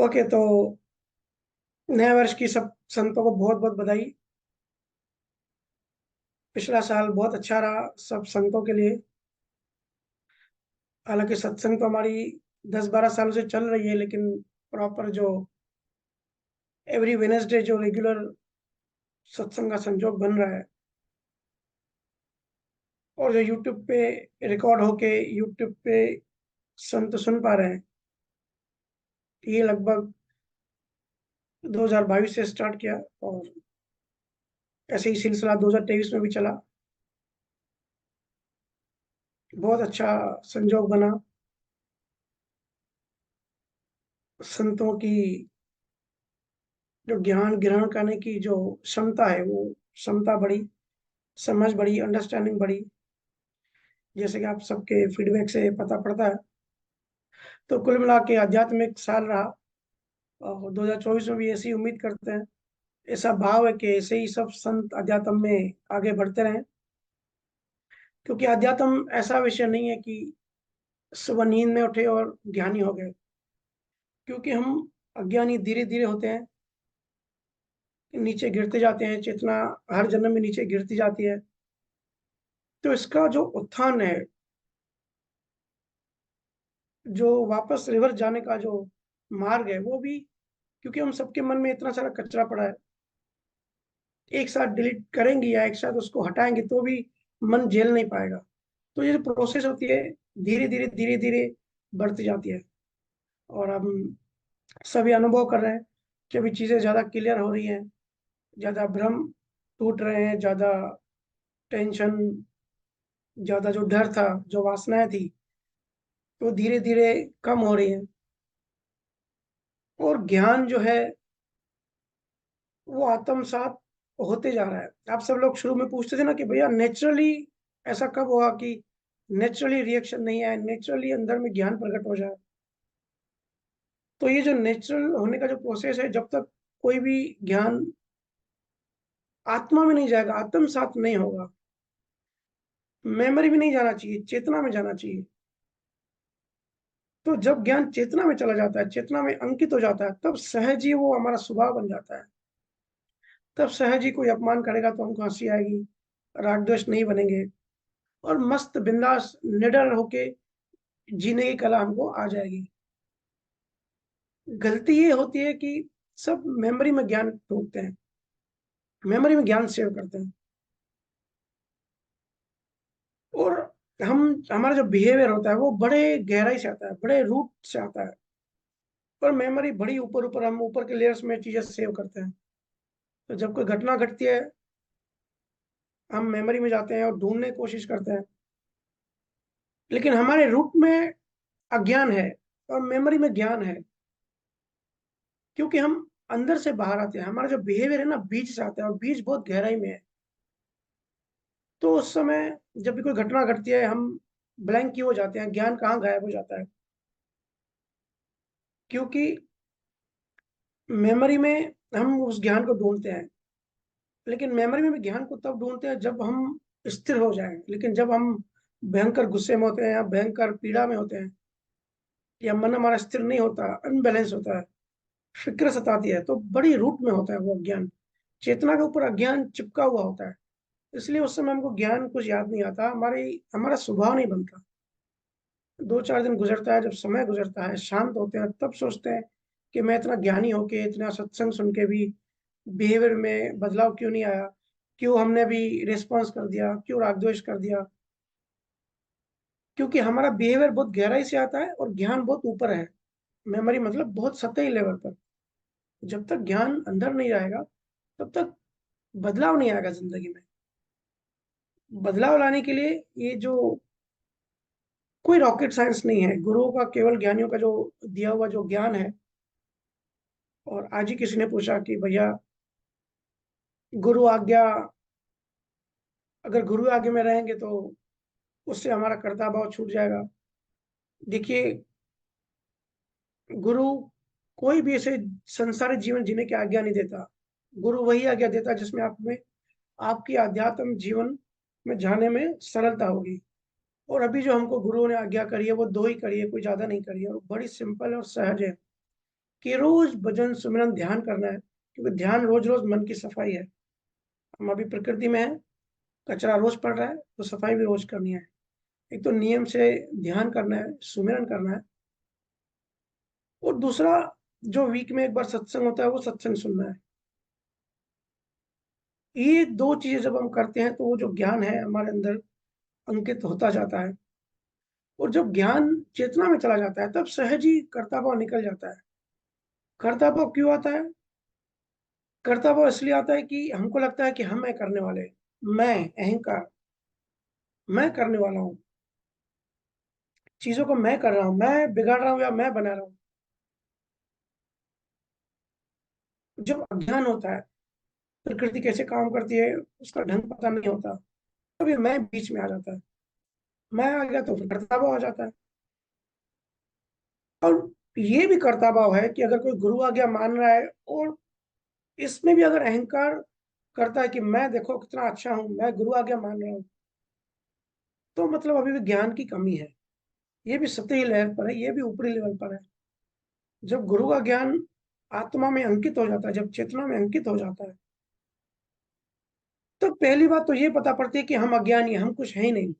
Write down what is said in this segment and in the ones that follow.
Okay, तो नए वर्ष की सब संतों को बहुत बहुत बधाई। पिछला साल बहुत अच्छा रहा सब संतों के लिए। हालांकि सत्संग तो हमारी 10-12 सालों से चल रही है, लेकिन प्रॉपर जो एवरी वेनेसडे जो रेगुलर सत्संग का संजोग बन रहा है, और जो यूट्यूब पे रिकॉर्ड होके यूट्यूब पे संत सुन पा रहे हैं, ये लगभग 2022 से स्टार्ट किया और ऐसे ही सिलसिला 2023 में भी चला। बहुत अच्छा संजोग बना। संतों की जो ज्ञान ग्रहण करने की जो क्षमता है, वो क्षमता बढ़ी, समझ बढ़ी, अंडरस्टैंडिंग बढ़ी, जैसे कि आप सबके फीडबैक से पता पड़ता है। तो कुल मिला के आध्यात्मिक साल रहा, और 2024 में भी ऐसी उम्मीद करते हैं, ऐसा भाव है कि ऐसे ही सब संत अध्यात्म में आगे बढ़ते रहें। क्योंकि अध्यात्म ऐसा विषय नहीं है कि सुबह नींद में उठे और ज्ञानी हो गए। क्योंकि हम अज्ञानी धीरे धीरे होते हैं, नीचे गिरते जाते हैं, चेतना हर जन्म में नीचे गिरती जाती है। तो इसका जो उत्थान है, जो वापस रिवर्स जाने का जो मार्ग है, वो भी, क्योंकि हम सबके मन में इतना सारा कचरा पड़ा है, एक साथ डिलीट करेंगे या एक साथ उसको हटाएंगे तो भी मन झेल नहीं पाएगा। तो ये जो प्रोसेस होती है, धीरे धीरे बढ़ती जाती है। और हम सभी अनुभव कर रहे हैं कि अभी चीजें ज्यादा क्लियर हो रही हैं, ज्यादा भ्रम टूट रहे हैं, ज्यादा टेंशन, ज्यादा जो डर था, जो वासनाएं थी, वो धीरे धीरे कम हो रही है। और ज्ञान जो है, वो आत्मसात होते जा रहा है। आप सब लोग शुरू में पूछते थे ना कि भैया नेचुरली ऐसा कब होगा कि नेचुरली रिएक्शन नहीं आए, नेचुरली अंदर में ज्ञान प्रकट हो जाए। तो ये जो नेचुरल होने का जो प्रोसेस है, जब तक कोई भी ज्ञान आत्मा में नहीं जाएगा, आत्मसात नहीं होगा, मेमोरी में नहीं जाना चाहिए, चेतना में जाना चाहिए। तो जब ज्ञान चेतना में चला जाता है, चेतना में अंकित हो जाता है, तब सहज ही वो हमारा स्वभाव बन जाता है। तब सहज ही कोई अपमान करेगा तो हमको हंसी आएगी, राग द्वेष नहीं बनेंगे, और मस्त बिंदास निडर होके जीने की कला हमको आ जाएगी। गलती ये होती है कि सब मेमोरी में ज्ञान ढूंढते हैं, मेमोरी में ज्ञान सेव करते हैं, और हम हमारा जो बिहेवियर होता है वो बड़े गहराई से आता है, बड़े रूट से आता है। पर मेमोरी बड़ी ऊपर ऊपर, हम ऊपर के लेयर्स में चीजें सेव करते हैं। तो जब कोई घटना घटती है, हम मेमोरी में जाते हैं और ढूंढने की कोशिश करते हैं, लेकिन हमारे रूट में अज्ञान है और मेमोरी में ज्ञान है। क्योंकि हम अंदर से बाहर आते हैं, हमारा जो बिहेवियर है ना, बीज से आता है, और बीज बहुत गहराई में है। तो उस समय जब भी कोई घटना घटती है, हम ब्लैंक क्यों हो जाते हैं, ज्ञान कहाँ गायब हो जाता है? क्योंकि मेमोरी में हम उस ज्ञान को ढूंढते हैं, लेकिन मेमोरी में भी ज्ञान को तब ढूंढते हैं जब हम स्थिर हो जाएं। लेकिन जब हम भयंकर गुस्से में होते हैं या भयंकर पीड़ा में होते हैं, या मन हमारा स्थिर नहीं होता, अनबैलेंस होता है, फिक्र सताती है, तो बड़ी रूट में होता है वो अज्ञान। चेतना के ऊपर अज्ञान चिपका हुआ होता है। इसलिए उस समय हमको ज्ञान कुछ याद नहीं आता, हमारा स्वभाव नहीं बनता। 2-4 दिन गुजरता है, जब समय गुजरता है, शांत होते हैं, तब सोचते हैं कि मैं इतना ज्ञानी होके, इतना सत्संग सुन के भी बिहेवियर में बदलाव क्यों नहीं आया, क्यों हमने भी रिस्पॉन्स कर दिया, क्यों राग द्वेष कर दिया। क्योंकि हमारा बिहेवियर बहुत गहराई से आता है और ज्ञान बहुत ऊपर है, मेमोरी मतलब बहुत सतही लेवल पर। जब तक ज्ञान अंदर नहीं जाएगा, तब तक बदलाव नहीं आएगा जिंदगी में। बदलाव लाने के लिए ये जो कोई रॉकेट साइंस नहीं है, गुरुओं का, केवल ज्ञानियों का जो दिया हुआ जो ज्ञान है। और आज ही किसी ने पूछा कि भैया, गुरु आज्ञा, अगर गुरु आज्ञा में रहेंगे तो उससे हमारा कर्ता भाव छूट जाएगा। देखिए, गुरु कोई भी ऐसे संसारिक जीवन जीने की आज्ञा नहीं देता। गुरु वही आज्ञा देता है जिसमें आप में, आपकी आध्यात्म जीवन में जाने में सरलता होगी। और अभी जो हमको गुरुओं ने आज्ञा करी है, वो दो ही करी है, कोई ज्यादा नहीं करी है, और बड़ी सिंपल और सहज है। कि रोज भजन सुमिरन ध्यान करना है, क्योंकि ध्यान रोज रोज मन की सफाई है। हम अभी प्रकृति में है, कचरा रोज पड़ रहा है, तो सफाई भी रोज करनी है। एक तो नियम से ध्यान करना है, सुमिरन करना है, और दूसरा जो वीक में एक बार सत्संग होता है वो सत्संग सुनना है। ये दो चीजें जब हम करते हैं तो वो जो ज्ञान है हमारे अंदर अंकित होता जाता है। और जब ज्ञान चेतना में चला जाता है तब सहज ही कर्ता भाव निकल जाता है। कर्ता भाव क्यों आता है? कर्ता भाव इसलिए आता है कि हमको लगता है कि हम है करने वाले, मैं, अहंकार, मैं करने वाला हूँ, चीजों को मैं कर रहा हूँ, मैं बिगाड़ रहा हूँ या मैं बना रहा हूँ। जब अज्ञान होता है, प्रकृति कैसे काम करती है उसका ढंग पता नहीं होता, तभी मैं बीच में आ जाता है। मैं आ गया तो फिर कर्ता भाव आ जाता है। और ये भी कर्ता भाव है कि अगर कोई गुरु आज्ञा मान रहा है और इसमें भी अगर अहंकार करता है कि मैं देखो कितना अच्छा हूं, मैं गुरु आज्ञा मान रहा हूं, तो मतलब अभी भी ज्ञान की कमी है। ये भी सतही लेवल पर है, ये भी ऊपरी लेवल पर है। जब गुरु का ज्ञान आत्मा में अंकित हो जाता है, जब चेतना में अंकित हो जाता है, तो पहली बात तो ये पता पड़ती है कि हम अज्ञानी हैं, हम कुछ है ही नहीं,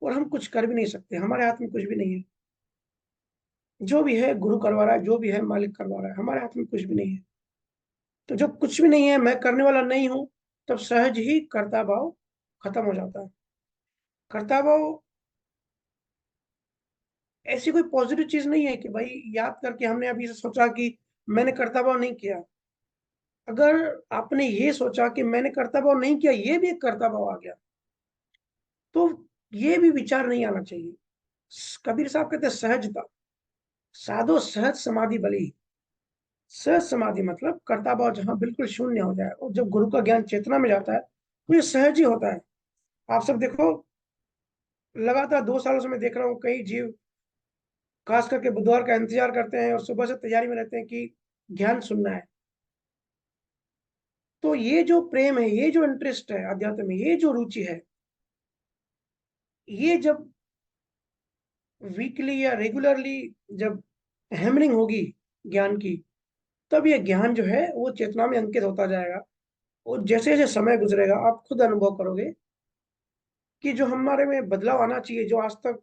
और हम कुछ कर भी नहीं सकते, हमारे हाथ में कुछ भी नहीं है। जो भी है गुरु करवा रहा है, जो भी है मालिक करवा रहा है, हमारे हाथ में कुछ भी नहीं है। तो जब कुछ भी नहीं है, मैं करने वाला नहीं हूं, तब सहज ही कर्ता भाव खत्म हो जाता है। कर्ता भाव ऐसी कोई पॉजिटिव चीज नहीं है कि भाई याद करके हमने अभी से सोचा कि मैंने कर्ता भाव नहीं किया। अगर आपने ये सोचा कि मैंने कर्ता भाव नहीं किया, ये भी एक कर्ता भाव आ गया, तो ये भी विचार नहीं आना चाहिए। कबीर साहब कहते हैं सहजता, साधो सहज समाधि बली। सहज समाधि मतलब कर्ता भाव जहां बिल्कुल शून्य हो जाए, और जब गुरु का ज्ञान चेतना में जाता है तो ये सहज ही होता है। आप सब देखो, लगातार 2 सालों से मैं देख रहा हूँ कई जीव खास करके बुधवार का इंतजार करते हैं और सुबह से तैयारी में रहते हैं कि ज्ञान सुनना है। तो ये जो प्रेम है, ये जो इंटरेस्ट है अध्यात्म में, ये जो रुचि है, ये जब वीकली या रेगुलरली जब हैमरिंग होगी ज्ञान की, तब ये ज्ञान जो है वो चेतना में अंकित होता जाएगा। और जैसे जैसे समय गुजरेगा आप खुद अनुभव करोगे कि जो हमारे में बदलाव आना चाहिए, जो आज तक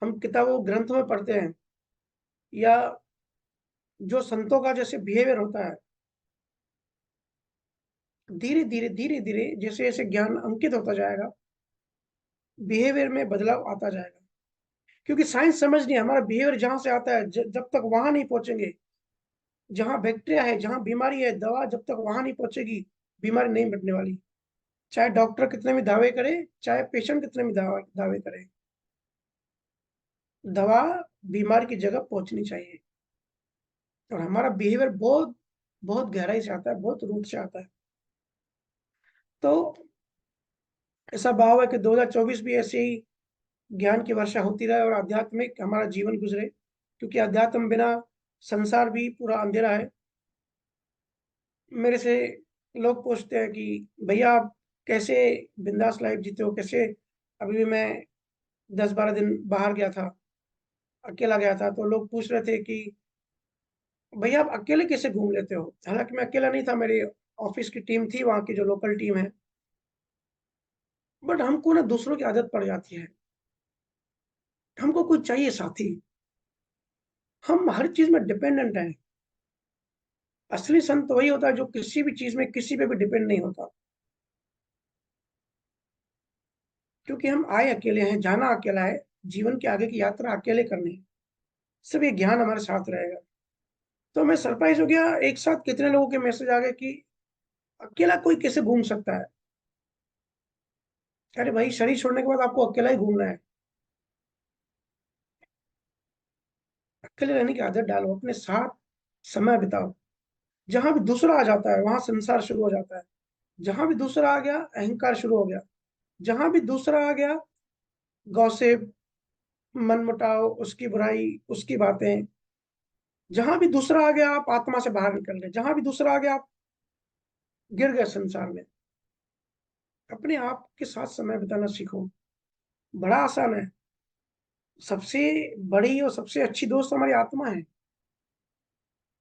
हम किताबों ग्रंथों में पढ़ते हैं, या जो संतों का जैसे बिहेवियर होता है, धीरे धीरे धीरे धीरे जैसे जैसे ज्ञान अंकित होता जाएगा, बिहेवियर में बदलाव आता जाएगा। क्योंकि साइंस समझ नहीं, हमारा बिहेवियर जहां से आता है, जब तक वहां नहीं पहुंचेंगे, जहां बैक्टीरिया है, जहां बीमारी है, दवा जब तक वहां नहीं पहुंचेगी, बीमारी नहीं मिटने वाली। चाहे डॉक्टर कितने भी दावे करे, चाहे पेशेंट कितने भी दावे करे, दवा बीमारी की जगह पहुंचनी चाहिए। और हमारा बिहेवियर बहुत बहुत गहराई से आता है, बहुत रूट से आता है। तो ऐसा भाव है कि 2024 भी ऐसे ही ज्ञान की वर्षा होती रहे और आध्यात्मिक हमारा जीवन गुजरे, क्योंकि अध्यात्म बिना संसार भी पूरा अंधेरा है। मेरे से लोग पूछते हैं कि भैया आप कैसे बिंदास लाइफ जीते हो, कैसे? अभी भी मैं 10-12 दिन बाहर गया था, अकेला गया था, तो लोग पूछ रहे थे कि भैया आप अकेले कैसे घूम लेते हो? हालांकि मैं अकेला नहीं था, मेरी ऑफिस की टीम थी, वहाँ की जो लोकल टीम है। बट हमको ना दूसरों की आदत पड़ जाती है, हमको कुछ चाहिए साथी। हम हर चीज में डिपेंडेंट हैं। असली संत वही होता है जो किसी भी चीज में किसी पे भी डिपेंड नहीं होता, क्योंकि हम आए अकेले हैं, जाना अकेला है, जीवन के आगे की यात्रा अकेले करनी है। सब ये ज्ञान हमारे साथ रहेगा। तो मैं सरप्राइज हो गया, एक साथ कितने लोगों के मैसेज आ गए कि अकेला कोई कैसे घूम सकता है। अरे भाई, शरीर छोड़ने के बाद आपको अकेला ही घूमना है। अकेले रहने की आदत डालो, अपने साथ समय बिताओ। जहां भी दूसरा आ जाता है वहां संसार शुरू हो जाता है। जहां भी दूसरा आ गया अहंकार शुरू हो गया। जहां भी दूसरा आ गया गॉसिप, मनमुटाव, उसकी बुराई, उसकी बातें। जहां भी दूसरा आ गया आप आत्मा से बाहर निकल गए, जहां भी दूसरा आ गया आप गिर गए संसार में। अपने आप के साथ समय बिताना सीखो। बड़ा आसान है। सबसे बड़ी और सबसे अच्छी दोस्त हमारी आत्मा है।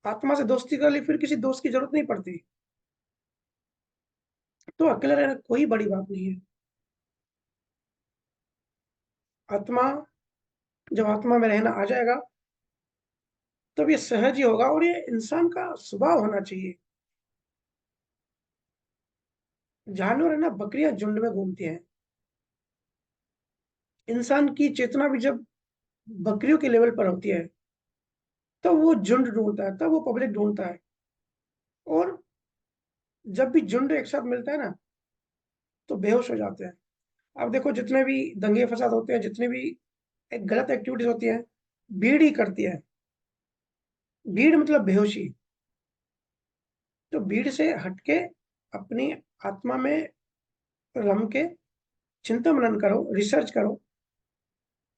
आत्मा से दोस्ती कर ली, फिर किसी दोस्त की जरूरत नहीं पड़ती। तो अकेले रहना कोई बड़ी बात नहीं है। आत्मा, जब आत्मा में रहना आ जाएगा, तब ये सहज ही होगा, और ये इंसान का स्वभाव होना चाहिए। जानवर है ना, बकरियां झुंड में घूमती हैं। इंसान की चेतना भी जब बकरियों के लेवल पर होती है, तो वो झुंड ढूंढता है, तब वो पब्लिक ढूंढता है। और जब भी झुंड एक साथ मिलता है ना, तो बेहोश हो जाते हैं। अब देखो, जितने भी दंगे फसाद होते हैं, जितने भी एक गलत एक्टिविटीज होती है, भीड़ ही करती है। भीड़ मतलब बेहोशी। तो भीड़ से हटके अपनी आत्मा में रम के चिंतन मनन करो, रिसर्च करो।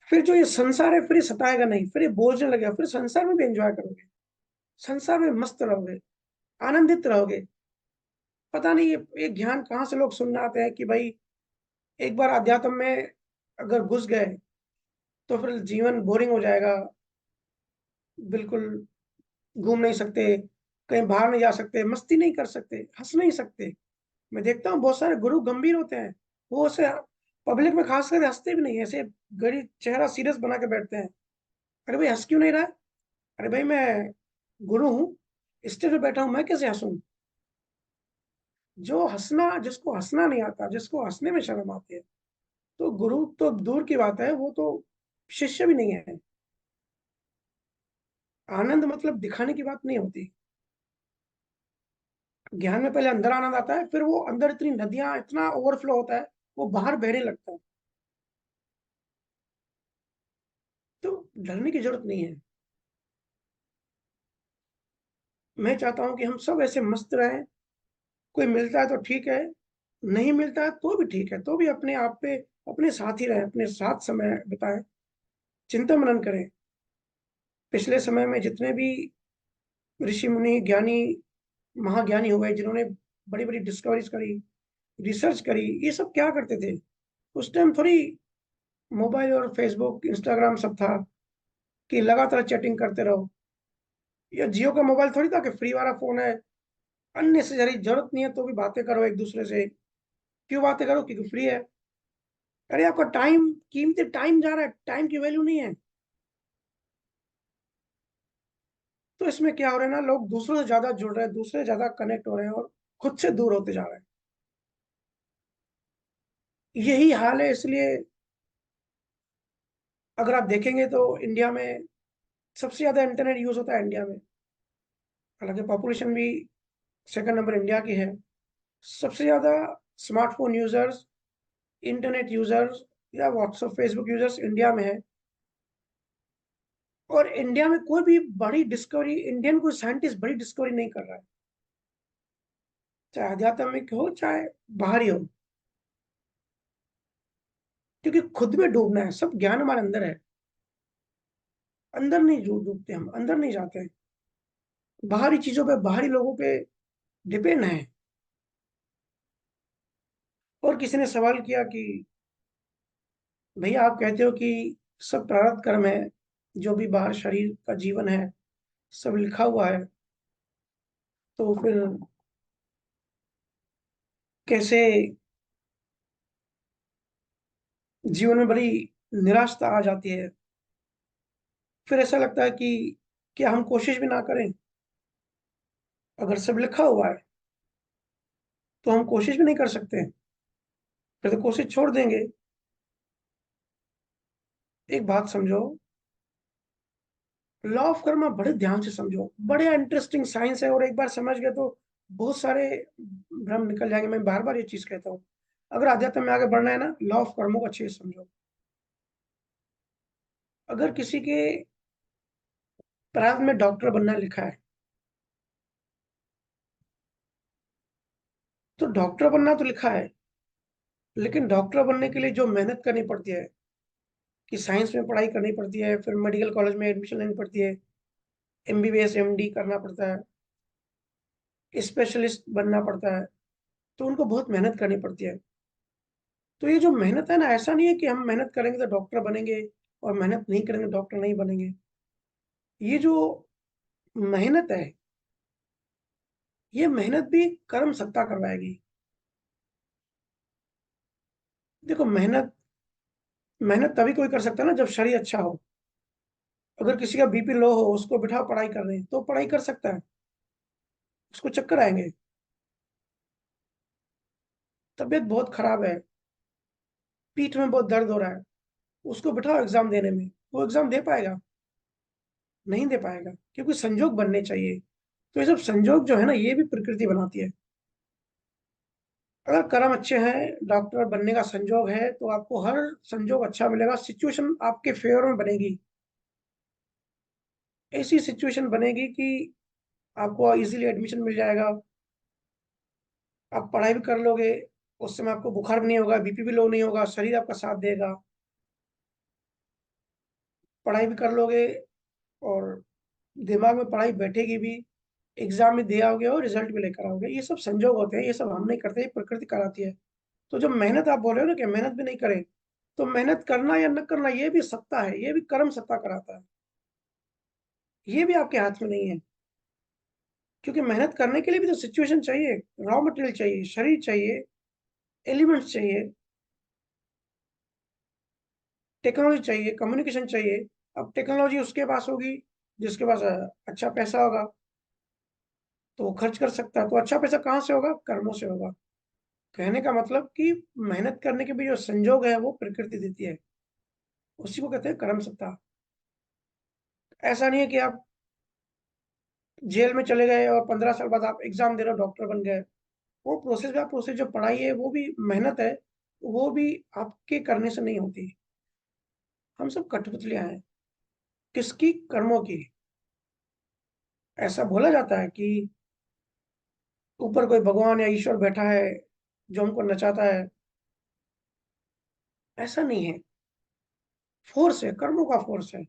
फिर जो ये संसार है, फिर ये सताएगा नहीं, फिर ये बोझने लगेगा, फिर संसार में भी एंजॉय करोगे। संसार में मस्त रहोगे, आनंदित रहोगे। पता नहीं ये ज्ञान कहाँ से लोग सुनने आते हैं कि भाई एक बार अध्यात्म में अगर घुस गए, तो फिर जीवन बोरिंग हो जाएगा, बिल्कुल घूम नहीं सकते, कहीं बाहर नहीं जा सकते, मस्ती नहीं कर सकते, हंस नहीं सकते। मैं देखता हूँ बहुत सारे गुरु गंभीर होते हैं, वो ऐसे पब्लिक में खास करके हंसते भी नहीं है, ऐसे गड़ी चेहरा सीरियस बना के बैठते हैं। अरे भाई, हंस क्यों नहीं रहा है? अरे भाई, मैं गुरु हूँ, स्टेज पे बैठा हूँ, मैं कैसे हंसूं? जो हंसना, जिसको हंसना नहीं आता, जिसको हंसने में शर्म आती है, तो गुरु तो दूर की बात है, वो तो शिष्य भी नहीं है। आनंद मतलब दिखाने की बात नहीं होती। ज्ञान में पहले अंदर आनंद आता है, फिर वो अंदर इतनी नदियां, इतना ओवरफ्लो होता है, वो बाहर बहने लगता है। तो डरने की जरूरत नहीं है। मैं चाहता हूं कि हम सब ऐसे मस्त रहें। कोई मिलता है तो ठीक है, नहीं मिलता है तो भी ठीक है, तो भी अपने आप पे, अपने साथ ही रहें, अपने साथ समय बिताएं, चिंतन मनन करें। पिछले समय में जितने भी ऋषि मुनि, ज्ञानी, महाज्ञानी हुए, जिन्होंने बड़ी बड़ी डिस्कवरीज करी, रिसर्च करी, ये सब क्या करते थे? उस टाइम थोड़ी मोबाइल और फेसबुक, इंस्टाग्राम सब था कि लगातार चैटिंग करते रहो। या जियो का मोबाइल थोड़ी था कि फ्री वाला फोन है, अननेसेसरी, जरूरत नहीं है तो भी बातें करो एक दूसरे से। क्यों बातें करो? क्योंकि फ्री है। अरे आपका टाइम, कीमती टाइम जा रहा है, टाइम की वैल्यू नहीं है। तो इसमें क्या हो रहा है ना, लोग दूसरों से ज्यादा जुड़ रहे हैं, दूसरे से ज्यादा कनेक्ट हो रहे हैं, और खुद से दूर होते जा रहे हैं। यही हाल है। इसलिए अगर आप देखेंगे तो इंडिया में सबसे ज्यादा इंटरनेट यूज होता है इंडिया में। हालांकि पॉपुलेशन भी सेकंड नंबर इंडिया की है। सबसे ज्यादा स्मार्टफोन यूजर्स, इंटरनेट यूजर्स या व्हाट्सएप फेसबुक यूजर्स इंडिया में है। और इंडिया में कोई भी बड़ी डिस्कवरी, इंडियन कोई साइंटिस्ट बड़ी डिस्कवरी नहीं कर रहा है, चाहे आध्यात्मिक हो चाहे बाहरी हो। क्योंकि खुद में डूबना है, सब ज्ञान हमारे अंदर है। अंदर नहीं डूबते, हम अंदर नहीं जाते हैं। बाहरी चीजों पे, बाहरी लोगों पे डिपेंड है। और किसी ने सवाल किया कि भैया, आप कहते हो कि सब प्रारब्ध कर्म है, जो भी बाहर शरीर का जीवन है, सब लिखा हुआ है, तो फिर कैसे जीवन में बड़ी निराशा आ जाती है? फिर ऐसा लगता है कि क्या हम कोशिश भी ना करें? अगर सब लिखा हुआ है, तो हम कोशिश भी नहीं कर सकते? फिर तो कोशिश छोड़ देंगे। एक बात समझो, लॉ ऑफ कर्मा बड़े ध्यान से समझो, बड़े इंटरेस्टिंग साइंस है, और एक बार समझ गए तो बहुत सारे भ्रम निकल जाएंगे। मैं बार बार ये चीज कहता हूँ, अगर अध्यात्म में आगे बढ़ना है ना, लॉ ऑफ कर्मों को अच्छे से समझो। अगर किसी के प्रारब्ध में डॉक्टर बनना लिखा है, तो डॉक्टर बनना तो लिखा है, लेकिन डॉक्टर बनने के लिए जो मेहनत करनी पड़ती है, कि साइंस में पढ़ाई करनी पड़ती है, फिर मेडिकल कॉलेज में एडमिशन लेनी पड़ती है, एमबीबीएस एमडी करना पड़ता है, स्पेशलिस्ट बनना पड़ता है, तो उनको बहुत मेहनत करनी पड़ती है। तो ये जो मेहनत है ना, ऐसा नहीं है कि हम मेहनत करेंगे तो डॉक्टर बनेंगे, और मेहनत नहीं करेंगे डॉक्टर नहीं बनेंगे। ये जो मेहनत है, ये मेहनत भी कर्म सत्ता करवाएगी। देखो, मेहनत मेहनत तभी कोई कर सकता है ना जब शरीर अच्छा हो। अगर किसी का बीपी लो हो, उसको बिठाओ पढ़ाई करने, तो पढ़ाई कर सकता है? उसको चक्कर आएंगे। तबीयत बहुत खराब है, पीठ में बहुत दर्द हो रहा है, उसको बिठाओ एग्जाम देने में, वो एग्जाम दे पाएगा? नहीं दे पाएगा, क्योंकि संजोग बनने चाहिए। तो ये सब संजोग जो है ना, ये भी प्रकृति बनाती है। अगर कर्म अच्छे हैं, डॉक्टर बनने का संजोग है, तो आपको हर संजोग अच्छा मिलेगा, सिचुएशन आपके फेवर में बनेगी। ऐसी सिचुएशन बनेगी कि आपको इजीली एडमिशन मिल जाएगा, आप पढ़ाई भी कर लोगे, उस समय आपको बुखार भी नहीं होगा, बीपी भी लो नहीं होगा, शरीर आपका साथ देगा, पढ़ाई भी कर लोगे, और दिमाग में पढ़ाई बैठेगी भी, एग्जाम में दे आओगे और रिजल्ट भी लेकर आओगे। ये सब संजोग होते हैं, ये सब हम नहीं करते, ये प्रकृति कराती है। तो जब मेहनत आप बोल रहे हो ना कि मेहनत भी नहीं करें, तो मेहनत करना या न करना ये भी सत्ता है, ये भी कर्म सत्ता कराता है। ये भी आपके हाथ में नहीं है, क्योंकि मेहनत करने के लिए भी तो सिचुएशन चाहिए, रॉ मटेरियल चाहिए, शरीर चाहिए, एलिमेंट्स चाहिए, टेक्नोलॉजी चाहिए, कम्युनिकेशन चाहिए। अब टेक्नोलॉजी उसके पास होगी जिसके पास अच्छा पैसा होगा, तो वो खर्च कर सकता है। तो अच्छा पैसा कहाँ से होगा? कर्मों से होगा। कहने का मतलब कि मेहनत करने के भी जो संजोग है वो प्रकृति देती है, उसी को कहते हैं कर्म सत्ता। ऐसा नहीं है कि आप जेल में चले गए और 15 साल बाद आप एग्जाम दे रहे हो, डॉक्टर बन गए। वो प्रोसेस का प्रोसेस, जो पढ़ाई है वो भी मेहनत है, वो भी आपके करने से नहीं होती। हम सब कठपुतलियां हैं, किसकी? कर्मों की। ऐसा बोला जाता है कि ऊपर कोई भगवान या ईश्वर बैठा है जो हमको नचाता है। ऐसा नहीं है, फोर्स है, कर्मों का फोर्स है।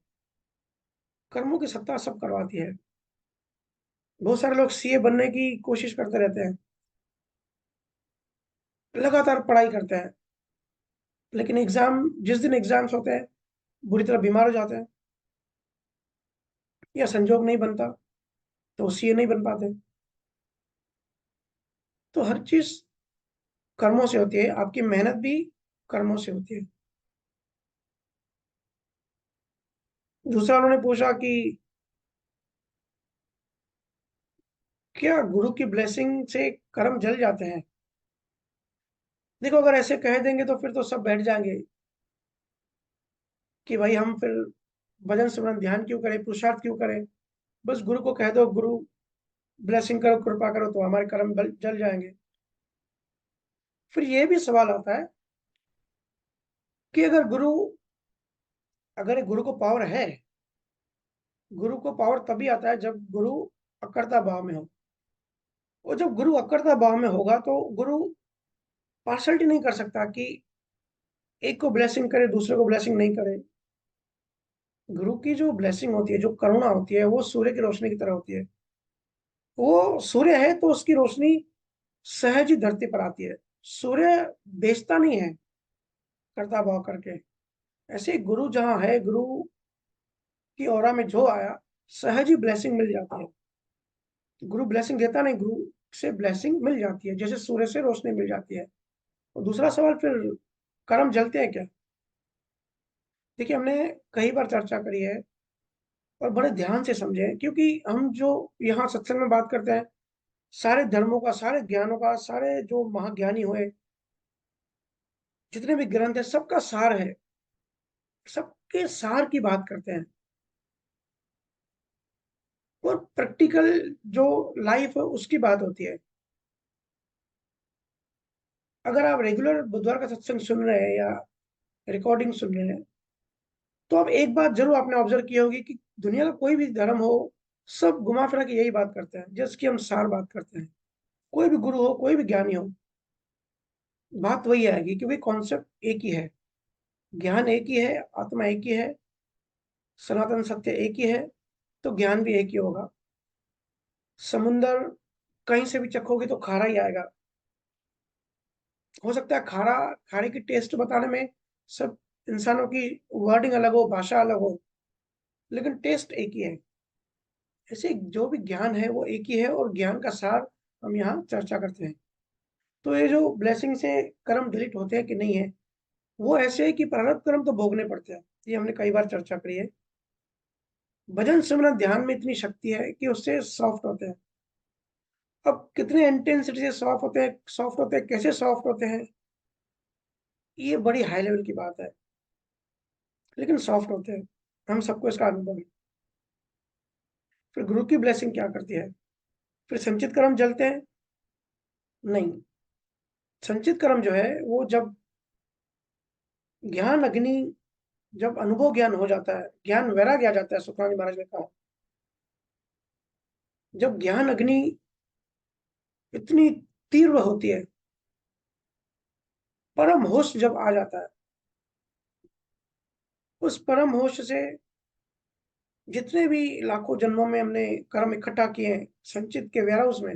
कर्मों की सत्ता सब करवाती है। बहुत सारे लोग सीए बनने की कोशिश करते रहते हैं, लगातार पढ़ाई करते हैं, लेकिन एग्जाम, जिस दिन एग्जाम्स होते हैं, बुरी तरह बीमार हो जाते हैं, या संजोग नहीं बनता, तो सीए नहीं बन पाते। तो हर चीज कर्मों से होती है, आपकी मेहनत भी कर्मों से होती है। दूसरा उन्होंने पूछा कि क्या गुरु की ब्लेसिंग से कर्म जल जाते हैं? देखो, अगर ऐसे कह देंगे तो फिर तो सब बैठ जाएंगे कि भाई हम फिर भजन सिमरन ध्यान क्यों करें, पुरुषार्थ क्यों करें। बस गुरु को कह दो, गुरु ब्लेसिंग करो, कृपा करो, तो हमारे कर्म जल जाएंगे। फिर ये भी सवाल आता है कि अगर गुरु को पावर है, गुरु को पावर तभी आता है जब गुरु अकर्ता भाव में हो। और जब गुरु अकर्ता भाव में होगा तो गुरु पार्शलिटी नहीं कर सकता कि एक को ब्लेसिंग करे, दूसरे को ब्लेसिंग नहीं करे। गुरु की जो ब्लेसिंग होती है, जो करुणा होती है, वो सूर्य की रोशनी की तरह होती है। वो सूर्य है तो उसकी रोशनी सहज ही धरती पर आती है। सूर्य बेचता नहीं है कर्ता भाव करके। ऐसे ही गुरु जहाँ है, गुरु की ऑरा में जो आया, सहज ही ब्लेसिंग मिल जाती है। गुरु ब्लेसिंग देता नहीं, गुरु से ब्लेसिंग मिल जाती है, जैसे सूर्य से रोशनी मिल जाती है। और दूसरा सवाल फिर, कर्म जलते हैं क्या? देखिए, हमने कई बार चर्चा करी है, और बड़े ध्यान से समझे, क्योंकि हम जो यहाँ सत्संग में बात करते हैं, सारे धर्मों का, सारे ज्ञानों का, सारे जो महाज्ञानी हुए, जितने भी ग्रंथ है, सबका सार है, सबके सार की बात करते हैं। और प्रैक्टिकल जो लाइफ है उसकी बात होती है। अगर आप रेगुलर बुधवार का सत्संग सुन रहे हैं या रिकॉर्डिंग सुन रहे हैं, तो अब एक बात जरूर आपने ऑब्जर्व की होगी कि दुनिया का कोई भी धर्म हो, सब घुमा फिरा के यही बात करते हैं, जिसकी हम सार बात करते हैं। कोई भी गुरु हो, कोई भी ज्ञानी हो, बात वही आएगी, क्योंकि कॉन्सेप्ट एक ही है, ज्ञान एक ही है, आत्मा एक ही है, सनातन सत्य एक ही है, तो ज्ञान भी एक ही होगा। समुंदर कहीं से भी चखोगे तो खारा ही आएगा। हो सकता है खारा, खारे की टेस्ट बताने में सब इंसानों की वर्डिंग अलग हो, भाषा अलग हो, लेकिन टेस्ट एक ही है। ऐसे जो भी ज्ञान है वो एक ही है, और ज्ञान का सार हम यहाँ चर्चा करते हैं। तो ये जो ब्लेसिंग से कर्म डिलीट होते हैं कि नहीं है, वो ऐसे है कि प्रारब्ध कर्म तो भोगने पड़ते हैं, ये हमने कई बार चर्चा करी है। भजन सिमरन ध्यान में इतनी शक्ति है कि उससे सॉफ्ट होते हैं। अब कितने इंटेंसिटी से सॉफ्ट होते हैं, कैसे सॉफ्ट होते हैं, ये बड़ी हाई लेवल की बात है, लेकिन सॉफ्ट होते हैं, हम सबको इसका अनुभव है। फिर गुरु की ब्लेसिंग क्या करती है? फिर संचित कर्म जलते हैं? नहीं। संचित कर्म जो है वो जब ज्ञान अग्नि, जब अनुभव ज्ञान हो जाता है, ज्ञान वैराग्य आ जाता है, सुखराम जी महाराज ने कहा, जब ज्ञान अग्नि इतनी तीव्र होती है, परम होश जब आ जाता है, उस परम होश से जितने भी लाखों जन्मों में हमने कर्म इकट्ठा किए हैं संचित के वेयर हाउस में,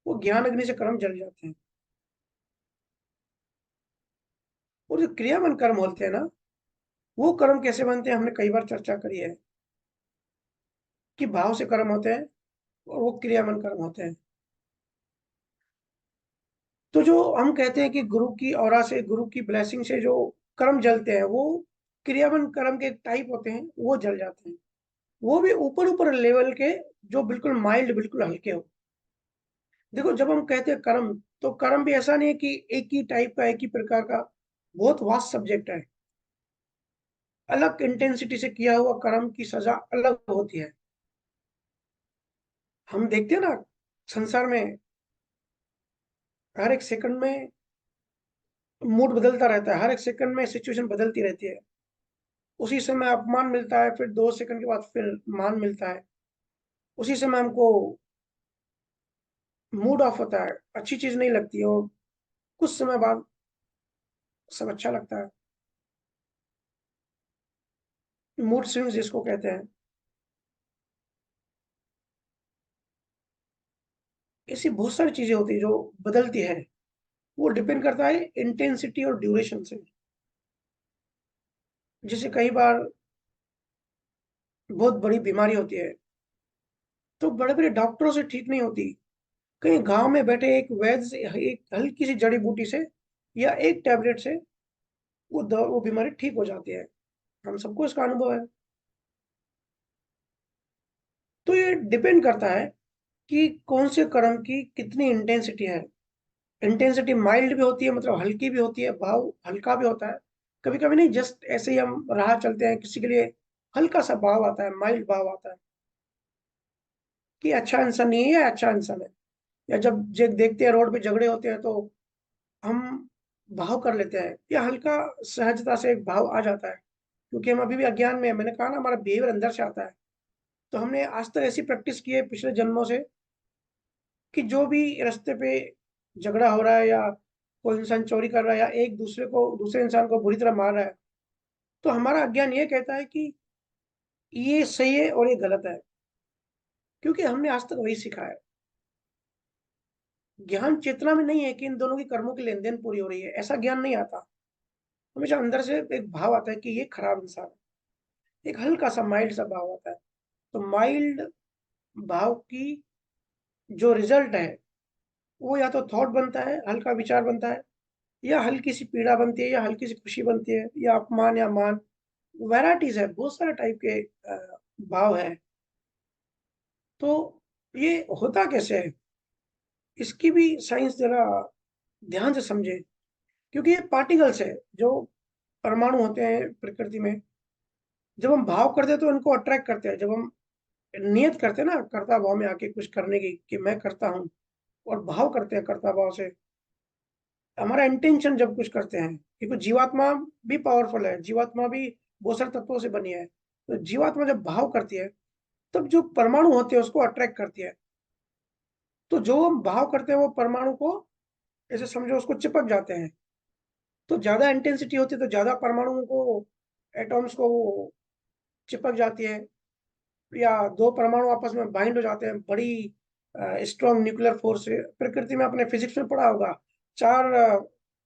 वो ज्ञान अग्नि से कर्म जल जाते हैं। और जो क्रियावन कर्म होते हैं ना, वो कर्म कैसे बनते हैं, हमने कई बार चर्चा करी है कि भाव से कर्म होते हैं और वो क्रियावन कर्म होते हैं। तो जो हम कहते हैं कि गुरु की औरा से, गुरु की ब्लेसिंग से जो कर्म जलते हैं, वो क्रियावन कर्म के टाइप होते हैं, वो जल जाते हैं। वो भी ऊपर ऊपर लेवल के, जो बिल्कुल माइल्ड, बिल्कुल हल्के हो। देखो, जब हम कहते हैं कर्म, तो कर्म भी ऐसा नहीं है कि एक ही टाइप का, एक ही प्रकार का, बहुत वास्ट सब्जेक्ट है। अलग इंटेंसिटी से किया हुआ कर्म की सजा अलग होती है। हम देखते हैं ना, संसार में हर एक सेकंड में मूड बदलता रहता है, हर एक सेकंड में सिचुएशन बदलती रहती है। उसी समय अपमान मिलता है, फिर 2 सेकंड के बाद फिर मान मिलता है। उसी समय हमको मूड ऑफ होता है, अच्छी चीज नहीं लगती है, और कुछ समय बाद सब अच्छा लगता है। मूड स्विंग्स जिसको कहते हैं, ऐसी बहुत सारी चीजें होती है जो बदलती है। वो डिपेंड करता है इंटेंसिटी और ड्यूरेशन से। जैसे कई बार बहुत बड़ी बीमारी होती है, तो बड़े बड़े डॉक्टरों से ठीक नहीं होती। कहीं गांव में बैठे एक वैद्य से, एक हल्की सी जड़ी बूटी से या एक टैबलेट से वो बीमारी ठीक हो जाती है। हम सबको इसका अनुभव है। तो ये डिपेंड करता है कि कौन से कर्म की कितनी इंटेंसिटी है। इंटेंसिटी माइल्ड भी होती है, मतलब हल्की भी होती है, भाव हल्का भी होता है। कभी कभी नहीं, जस्ट ऐसे ही हम राह चलते हैं, किसी के लिए हल्का सा भाव आता है, माइल्ड भाव आता है कि अच्छा इंसान नहीं है या अच्छा इंसान है। या जब देखते हैं रोड पे झगड़े होते हैं, तो हम भाव कर लेते हैं, या हल्का सहजता से एक भाव आ जाता है, क्योंकि हम अभी भी अज्ञान में है। मैंने कहा ना, हमारा बिहेवियर अंदर से आता है। तो हमने आज तक ऐसी प्रैक्टिस की है पिछले जन्मों से कि जो भी रास्ते पे झगड़ा हो रहा है, या कोई इंसान चोरी कर रहा है, या एक दूसरे को, दूसरे इंसान को बुरी तरह मार रहा है, तो हमारा अज्ञान ये कहता है कि ये सही है और ये गलत है, क्योंकि हमने आज तक वही सीखा है। ज्ञान चेतना में नहीं है कि इन दोनों की कर्मों की लेन देन पूरी हो रही है, ऐसा ज्ञान नहीं आता। हमेशा अंदर से एक भाव आता है कि ये खराब इंसान है, एक हल्का सा माइल्ड सा भाव आता है। तो माइल्ड भाव की जो रिजल्ट है, वो या तो थॉट बनता है, हल्का विचार बनता है, या हल्की सी पीड़ा बनती है, या हल्की सी खुशी बनती है, या अपमान या मान। वैरायटीज है, बहुत सारे टाइप के भाव है। तो ये होता कैसे है, इसकी भी साइंस जरा ध्यान से समझे। क्योंकि ये पार्टिकल्स है, जो परमाणु होते हैं प्रकृति में। जब हम भाव करते हैं तो इनको अट्रैक्ट करते हैं। जब हम नियत करते हैं ना, कर्ता भाव में आके कुछ करने की, कि मैं करता हूँ, और भाव करते हैं कर्ता भाव से, हमारा इंटेंशन जब कुछ करते हैं, क्योंकि जीवात्मा भी पावरफुल है, जीवात्मा भी बहुत सारे तत्वों से बनी है। तो जीवात्मा जब भाव करती है, तब जो परमाणु होते हैं उसको अट्रैक्ट करती है। तो जो हम भाव करते हैं वो परमाणु को, ऐसे समझो, उसको चिपक जाते हैं। तो ज्यादा इंटेंसिटी होती है तो ज्यादा परमाणुओं को, एटॉम्स को वो चिपक जाती है, या दो परमाणु आपस में बाइंड हो जाते हैं, बड़ी स्ट्रॉन्ग न्यूक्लियर फोर्स से। प्रकृति में अपने फिजिक्स में पढ़ा होगा, चार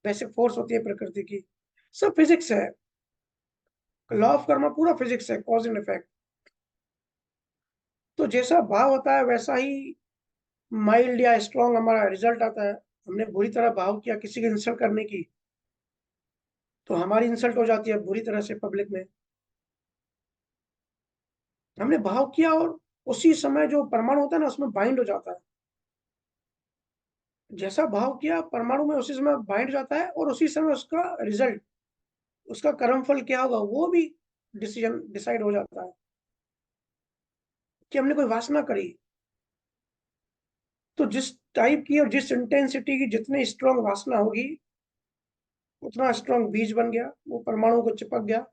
बेसिक फोर्स होती है प्रकृति की। सब फिजिक्स है, लॉ ऑफ कर्मा पूरा फिजिक्स है, कॉज एंड इफेक्ट। तो जैसा भाव होता है वैसा ही माइल्ड या स्ट्रॉन्ग हमारा रिजल्ट आता है। हमने बुरी तरह भाव किया किसी की इंसल्ट करने की, तो हमारी इंसल्ट हो जाती है बुरी तरह से पब्लिक में। हमने भाव किया और उसी समय जो परमाणु होता है ना उसमें बाइंड हो जाता है। जैसा भाव किया परमाणु में उसी समय बाइंड हो जाता है, और उसी समय उसका रिजल्ट, उसका कर्मफल क्या होगा वो भी डिसीजन डिसाइड हो जाता है कि हमने कोई वासना करी। तो जिस टाइप की और जिस इंटेंसिटी की जितनी स्ट्रांग वासना होगी, उतना स्ट्रांग बीज बन गया, वो परमाणु को चिपक गया,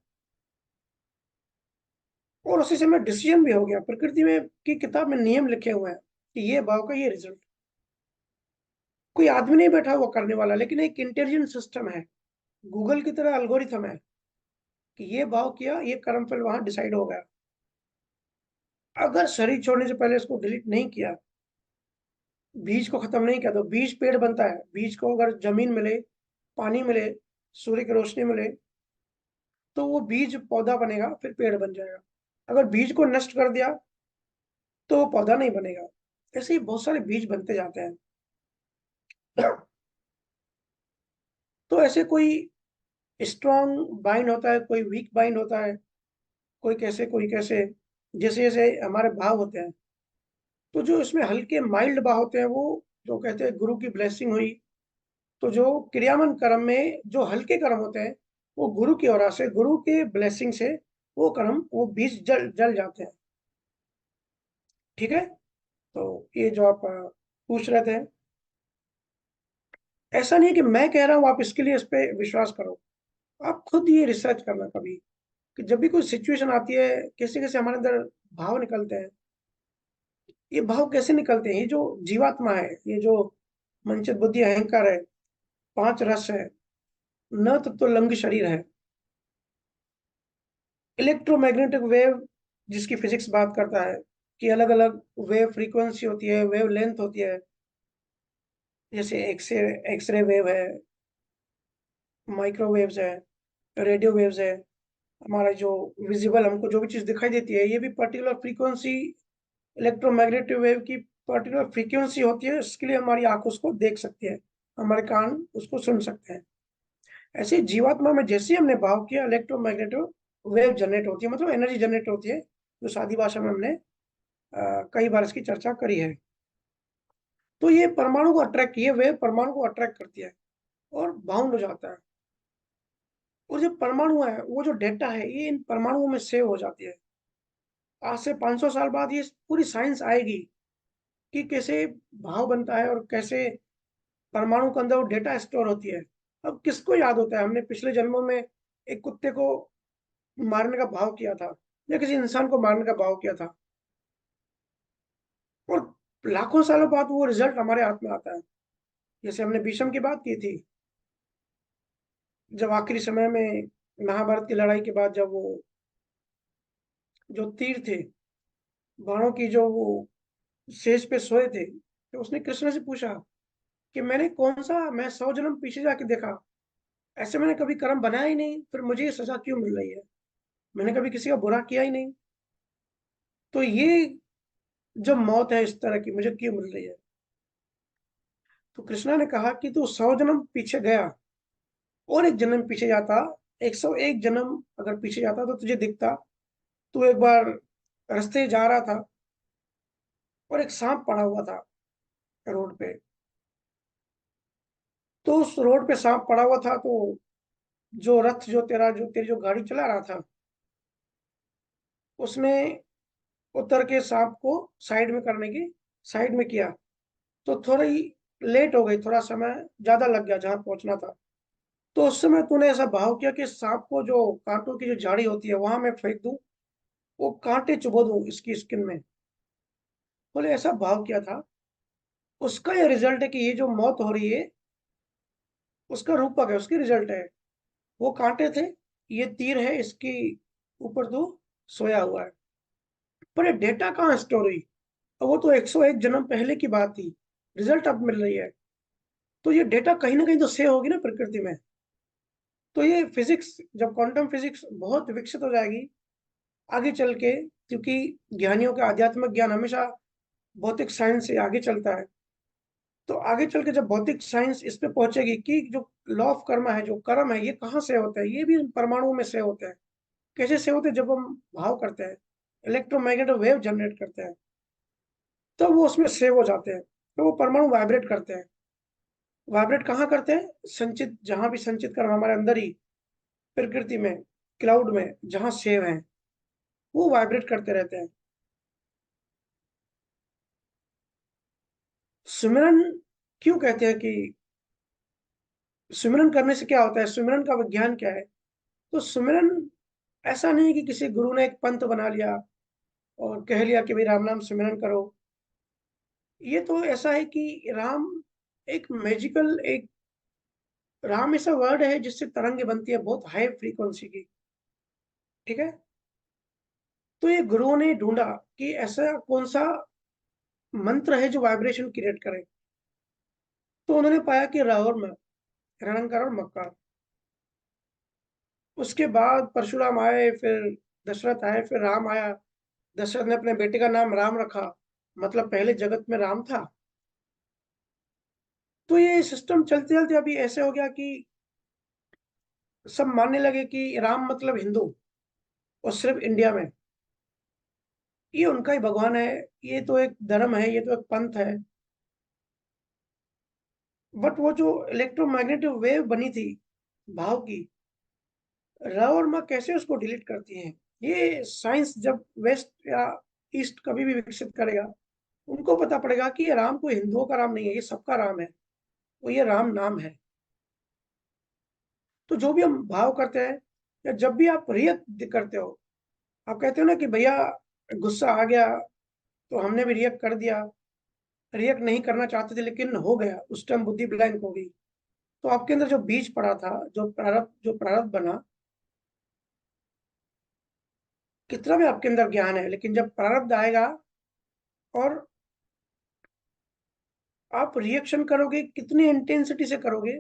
और उसी समय डिसीजन भी हो गया। प्रकृति में की किताब में नियम लिखे हुए हैं कि ये भाव का ये रिजल्ट। कोई आदमी नहीं बैठा हुआ करने वाला, लेकिन एक इंटेलिजेंट सिस्टम है, गूगल की तरह एल्गोरिथम है कि ये भाव किया, ये कर्मफल वहां डिसाइड हो गया। अगर शरीर छोड़ने से पहले इसको डिलीट नहीं किया, बीज को खत्म नहीं किया, तो बीज पेड़ बनता है। बीज को अगर जमीन मिले, पानी मिले, सूर्य की रोशनी मिले, तो वो बीज पौधा बनेगा, फिर पेड़ बन जाएगा। अगर बीज को नष्ट कर दिया तो वो पौधा नहीं बनेगा। ऐसे ही बहुत सारे बीज बनते जाते हैं। तो ऐसे कोई स्ट्रॉन्ग बाइंड होता है, कोई वीक बाइंड होता है, कोई कैसे कोई कैसे, जैसे जैसे हमारे भाव होते हैं। तो जो इसमें हल्के माइल्ड भाव होते हैं, वो जो कहते हैं गुरु की ब्लेसिंग हुई। तो जो क्रियामन कर्म में जो हल्के कर्म होते हैं, वो गुरु की ओर से, गुरु के ब्लेसिंग से वो कर्म, वो बीज जल जल जाते हैं। ठीक है। तो ये जो आप पूछ रहे थे, ऐसा नहीं है कि मैं कह रहा हूं आप इसके लिए इस पे विश्वास करो। आप खुद ये रिसर्च करना कभी, कि जब भी कोई सिचुएशन आती है, कैसे कैसे हमारे अंदर भाव निकलते हैं। ये भाव कैसे निकलते हैं? ये जो जीवात्मा है, ये जो मनचित बुद्धि अहंकार है, पांच रस है, न तत्व लंग शरीर है, इलेक्ट्रोमैग्नेटिक वेव जिसकी फिजिक्स बात करता है कि अलग अलग वेव फ्रीक्वेंसी होती है, वेव लेंथ होती है। जैसे एक्सरे वेव है, माइक्रोवेव्स है, रेडियो वेव्स है। हमारा जो विजिबल, हमको जो भी चीज दिखाई देती है, ये भी पर्टिकुलर फ्रीक्वेंसी, इलेक्ट्रोमैग्नेटिक वेव की पर्टिकुलर फ्रीक्वेंसी होती है। इसके लिए हमारी आंख उसको देख सकती है, हमारे कान उसको सुन सकते हैं। ऐसे ही जीवात्मा में जैसे हमने भाव किया, इलेक्ट्रोमैग्नेटिक वेव जनरेट होती है, मतलब एनर्जी जनरेट होती है, जो सादी भाषा में हमने कई बार इसकी चर्चा करी है। तो ये परमाणु को अट्रैक्ट, ये वेव परमाणु को अट्रैक्ट करती है और बाउंड हो जाता है। और जो परमाणु है, वो जो डेटा है, ये इन परमाणुओं में सेव हो जाती है। आज से 500 साल बाद ये पूरी साइंस आएगी कि कैसे भाव बनता है और कैसे परमाणु के अंदर वो डेटा स्टोर होती है। अब किसको याद होता है हमने पिछले जन्मों में एक कुत्ते को मारने का भाव किया था, या किसी इंसान को मारने का भाव किया था, और लाखों सालों बाद वो रिजल्ट हमारे हाथ में आता है। जैसे हमने भीष्म की बात की थी, जब आखिरी समय में महाभारत की लड़ाई के बाद, जब वो जो तीर थे, बाणों की जो वो शेष पे सोए थे, तो उसने कृष्ण से पूछा कि मैंने कौन सा, मैं 100 जन्म पीछे जाके देखा, ऐसे मैंने कभी कर्म बनाया ही नहीं, फिर मुझे ये सजा क्यों मिल रही है? मैंने कभी किसी का बुरा किया ही नहीं, तो ये जब मौत है इस तरह की, मुझे क्यों मिल रही है? तो कृष्णा ने कहा कि तू 100 जन्म पीछे गया, और एक जन्म पीछे जाता, 101 जन्म अगर पीछे जाता तो तुझे दिखता, तू एक बार रास्ते जा रहा था और एक सांप पड़ा हुआ था रोड पे। तो उस रोड पे सांप पड़ा हुआ था, तो जो रथ, जो तेरी जो गाड़ी चला रहा था, उसने उतर के सांप को साइड में करने की, साइड में किया। तो थोड़ी लेट हो गई, थोड़ा समय ज्यादा लग गया जहां पहुंचना था। तो उस समय तूने ऐसा भाव किया कि सांप को, जो कांटों की जो झाड़ी होती है, वहां मैं फेंक दूं, वो कांटे चुभो दूं इसकी स्किन में। बोले ऐसा भाव किया था। उसका ये रिजल्ट है कि ये जो मौत हो रही है, उसका रूपक है, उसकी रिजल्ट है। वो कांटे थे, ये तीर है, इसकी ऊपर तो सोया हुआ है। पर ये डेटा कहाँ स्टोर हुई? और वो तो 101 जन्म पहले की बात थी, रिजल्ट अब मिल रही है। तो ये डेटा कहीं ना कहीं तो सेव होगी ना प्रकृति में। तो ये फिजिक्स, जब क्वांटम फिजिक्स बहुत विकसित हो जाएगी आगे चल के, क्योंकि ज्ञानियों का आध्यात्मिक ज्ञान हमेशा भौतिक साइंस से आगे चलता है। तो आगे चल के जब भौतिक साइंस इस पे पहुंचेगी कि जो लॉ ऑफ कर्मा है, जो कर्म है, ये कहाँ से होता है, ये भी परमाणु में से होता है। कैसे से होते हैं? जब हम भाव करते हैं, इलेक्ट्रोमैग्नेटिक वेव जनरेट करते हैं, तो वो उसमें सेव हो जाते हैं, तो वो परमाणु वाइब्रेट करते हैं। वाइब्रेट कहाँ करते हैं? संचित, जहां भी संचित कर्म हमारे अंदर ही, प्रकृति में, क्लाउड में जहां सेव है, वो वाइब्रेट करते रहते हैं। सुमिरन क्यों कहते हैं कि सुमिरन करने से क्या होता है, सुमिरन का विज्ञान क्या है? तो सुमिरन ऐसा नहीं कि किसी गुरु ने एक पंथ बना लिया और कह लिया कि भाई राम नाम सिमरन करो। ये तो ऐसा है कि राम एक मैजिकल, एक राम ऐसा वर्ड है जिससे तरंगे बनती है बहुत हाई फ्रीक्वेंसी की। ठीक है। तो ये गुरुओं ने ढूंढा कि ऐसा कौन सा मंत्र है जो वाइब्रेशन क्रिएट करे। तो उन्होंने पाया कि र और म, रणंकार और मक्कार। उसके बाद परशुराम आए, फिर दशरथ आए, फिर राम आया। दशरथ ने अपने बेटे का नाम राम रखा, मतलब पहले जगत में राम था। तो ये सिस्टम चलते चलते अभी ऐसे हो गया कि सब मानने लगे कि राम मतलब हिंदू, और सिर्फ इंडिया में। ये उनका ही भगवान है, ये तो एक धर्म है, ये तो एक पंथ है। बट वो जो इलेक्ट्रोमैग्नेटिक वेव बनी थी भाव की, र और म कैसे उसको डिलीट करती हैं, ये साइंस जब वेस्ट या ईस्ट कभी भी विकसित करेगा, उनको पता पड़ेगा कि ये राम कोई हिंदुओं का राम नहीं है, ये सबका राम है, वो ये राम नाम है। तो जो भी हम भाव करते हैं, या जब भी आप रिएक्ट करते हो, आप कहते हो ना कि भैया गुस्सा आ गया तो हमने भी रिएक्ट कर दिया। रिएक्ट नहीं करना चाहते थे लेकिन हो गया, उस टाइम बुद्धि ब्लैंक हो गई। तो आपके अंदर जो बीज पड़ा था, जो प्रारब्ध बना, कितना भी आपके अंदर ज्ञान है, लेकिन जब प्रारब्ध आएगा और आप रिएक्शन करोगे, कितनी इंटेंसिटी से करोगे,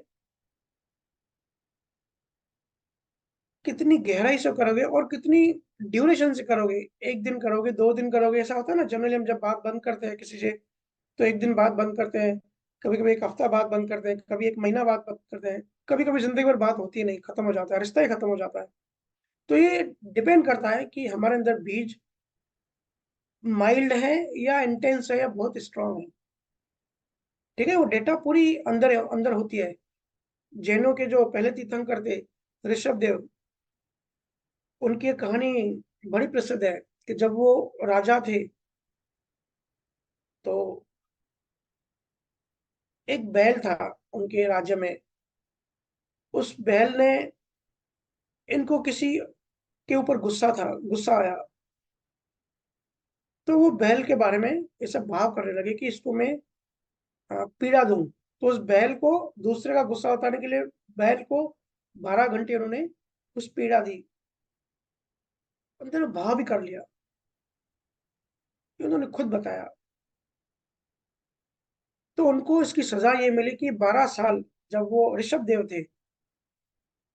कितनी गहराई से करोगे, और कितनी ड्यूरेशन से करोगे, एक दिन करोगे, 2 दिन करोगे, ऐसा होता है ना जनरली हम जब बात बंद करते हैं किसी से, तो एक दिन बाद बंद करते हैं, कभी कभी एक हफ्ता बाद बंद करते हैं, कभी एक महीना बाद बंद करते हैं, कभी कभी जिंदगी भर बात होती ही नहीं, खत्म हो जाता है, रिश्ता ही खत्म हो जाता है। तो ये डिपेंड करता है कि हमारे अंदर बीज माइल्ड है या इंटेंस है या बहुत स्ट्रांग है। ठीक है, वो डेटा पूरी अंदर अंदर होती है। जैनों के जो पहले तीर्थंकर थे, ऋषभ देव, उनकी एक कहानी बड़ी प्रसिद्ध है कि जब वो राजा थे, तो एक बैल था उनके राज्य में। उस बैल ने, इनको किसी के ऊपर गुस्सा था, गुस्सा आया, तो वो बैल के बारे में ये सब भाव करने लगे कि इसको मैं पीड़ा दूं। तो उस बैल को, दूसरे का गुस्सा उतारने के लिए, बैल को 12 घंटे उन्होंने कुछ पीड़ा दी, अंदर भाव भी कर लिया। ये उन्होंने खुद बताया। तो उनको इसकी सजा ये मिली कि 12 साल, जब वो ऋषभ देव थे,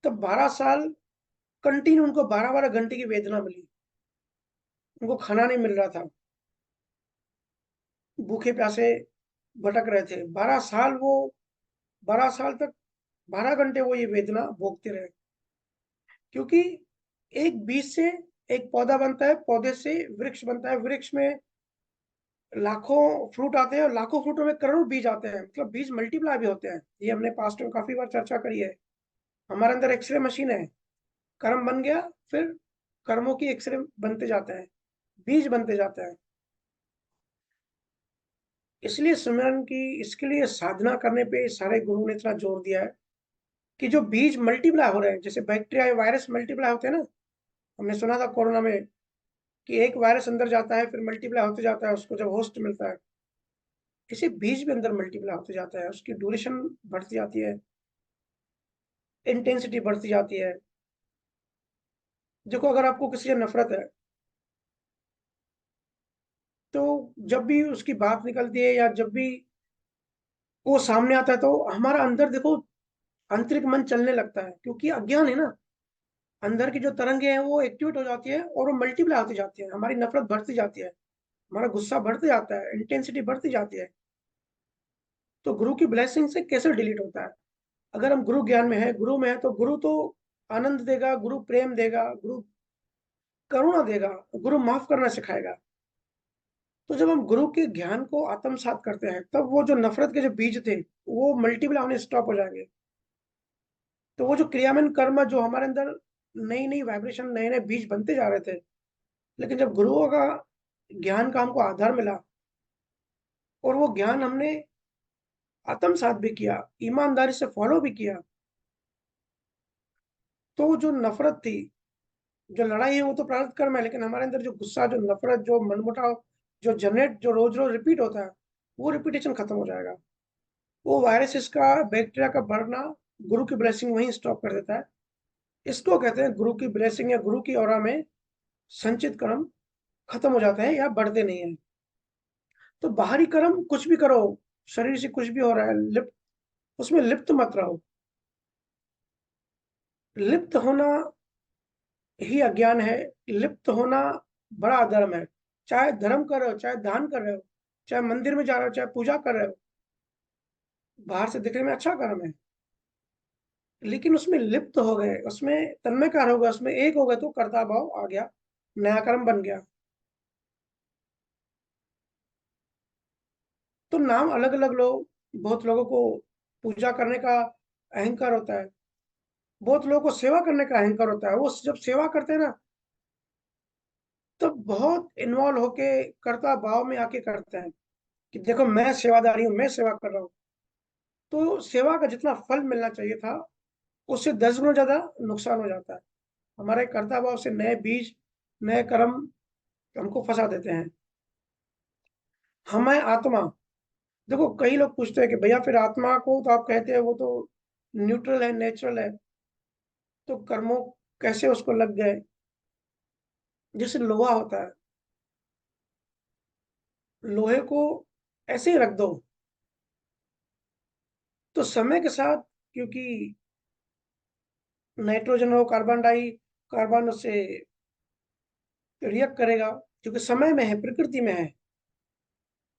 तब 12 साल कंटिन्यू उनको 12-12 घंटे की वेदना मिली। उनको खाना नहीं मिल रहा था, भूखे प्यासे भटक रहे थे 12 साल वो, 12 साल तक 12 घंटे वो ये वेदना भोगते रहे। क्योंकि एक बीज से एक पौधा बनता है, पौधे से वृक्ष बनता है, वृक्ष में लाखों फ्रूट आते हैं, और लाखों फ्रूटों में करोड़ों बीज आते हैं, मतलब बीज मल्टीप्लाई भी होते हैं। ये हमने पास्ट में काफी बार चर्चा करी है। हमारे अंदर एक्सरे मशीन है, कर्म बन गया, फिर कर्मों की एक्सरे बनते जाते हैं, बीज बनते जाते हैं। इसलिए सिमरन की, इसके लिए साधना करने पे सारे गुरु ने इतना जोर दिया है कि जो बीज मल्टीप्लाई हो रहे हैं, जैसे बैक्टीरिया या वायरस मल्टीप्लाई होते हैं ना, हमने सुना था कोरोना में कि एक वायरस अंदर जाता है, फिर मल्टीप्लाई होते जाता है, उसको जब होस्ट मिलता है, इसी बीज भी अंदर मल्टीप्लाई होते जाता है, उसकी ड्यूरेशन बढ़ती जाती है, इंटेंसिटी बढ़ती जाती है। देखो, अगर आपको किसी से नफरत है, तो जब भी उसकी बात निकलती है या जब भी वो सामने आता है, तो हमारा अंदर देखो आंतरिक मन चलने लगता है, क्योंकि अज्ञान है ना। अंदर की जो तरंगे हैं वो एक्टिवेट हो जाती है और वो मल्टीप्लाई होती जाती है, हमारी नफरत बढ़ती जाती है। हमारा गुस्सा बढ़ते जाता है, इंटेंसिटी बढ़ती जाती है। तो गुरु की ब्लेसिंग से कैसे डिलीट होता है? अगर हम गुरु ज्ञान में है, गुरु में है, तो गुरु तो आनंद देगा, गुरु प्रेम देगा, गुरु करुणा देगा, गुरु माफ करना सिखाएगा। तो जब हम गुरु के ज्ञान को आत्मसात करते हैं, तब वो जो नफरत के जो बीज थे, वो मल्टीपल होने स्टॉप हो जाएंगे। तो वो जो क्रियामन कर्म जो हमारे अंदर नई नई वाइब्रेशन, नए नए बीज बनते जा रहे थे, लेकिन जब गुरुओं का ज्ञान का हमको आधार मिला और वो ज्ञान हमने आत्मसात भी किया, ईमानदारी से फॉलो भी किया, तो जो नफरत थी, जो लड़ाई है, वो तो प्रारब्ध कर्म है, लेकिन हमारे अंदर जो गुस्सा, जो नफरत, जो मनमुटाव, जो जनरेट, जो रोज रोज रिपीट होता है, वो रिपीटेशन खत्म हो जाएगा। वो वायरसेस का, बैक्टीरिया का बढ़ना गुरु की ब्लेसिंग वहीं स्टॉप कर देता है। इसको कहते हैं गुरु की ब्लेसिंग, या गुरु की ऑरा में संचित कर्म खत्म हो जाते हैं या बढ़ते नहीं है। तो बाहरी कर्म कुछ भी करो, शरीर से कुछ भी हो रहा है, लिप्त, उसमें लिप्त मत रहो। लिप्त होना ही अज्ञान है। लिप्त होना बड़ा अधर्म है। चाहे धर्म कर रहे हो, चाहे दान कर रहे हो, चाहे मंदिर में जा रहे हो, चाहे पूजा कर रहे हो, बाहर से दिखने में अच्छा कर्म है, लेकिन उसमें लिप्त हो गए, उसमें तन्मयकार हो गया, उसमें एक हो गए, तो कर्ता भाव आ गया, नया कर्म बन गया। तो नाम अलग अलग लो। बहुत लोगों को पूजा करने का अहंकार होता है, बहुत लोगों को सेवा करने का अहंकार होता है। वो जब सेवा करते हैं ना, तब बहुत इन्वॉल्व होके कर्ता भाव में आके करते हैं कि देखो मैं सेवादारी हूँ, मैं सेवा कर रहा हूँ। तो सेवा का जितना फल मिलना चाहिए था, उससे 10 गुना ज्यादा नुकसान हो जाता है। हमारे कर्ता भाव से नए बीज, नए कर्म हमको फंसा देते हैं। हमें आत्मा, देखो कई लोग पूछते हैं कि भैया फिर आत्मा को तो आप कहते हैं वो तो न्यूट्रल है, नेचुरल है, तो कर्मों कैसे उसको लग गए? जैसे लोहा होता है, लोहे को ऐसे ही रख दो, तो समय के साथ, क्योंकि नाइट्रोजन और कार्बन उससे रिएक्ट करेगा, क्योंकि समय में है, प्रकृति में है,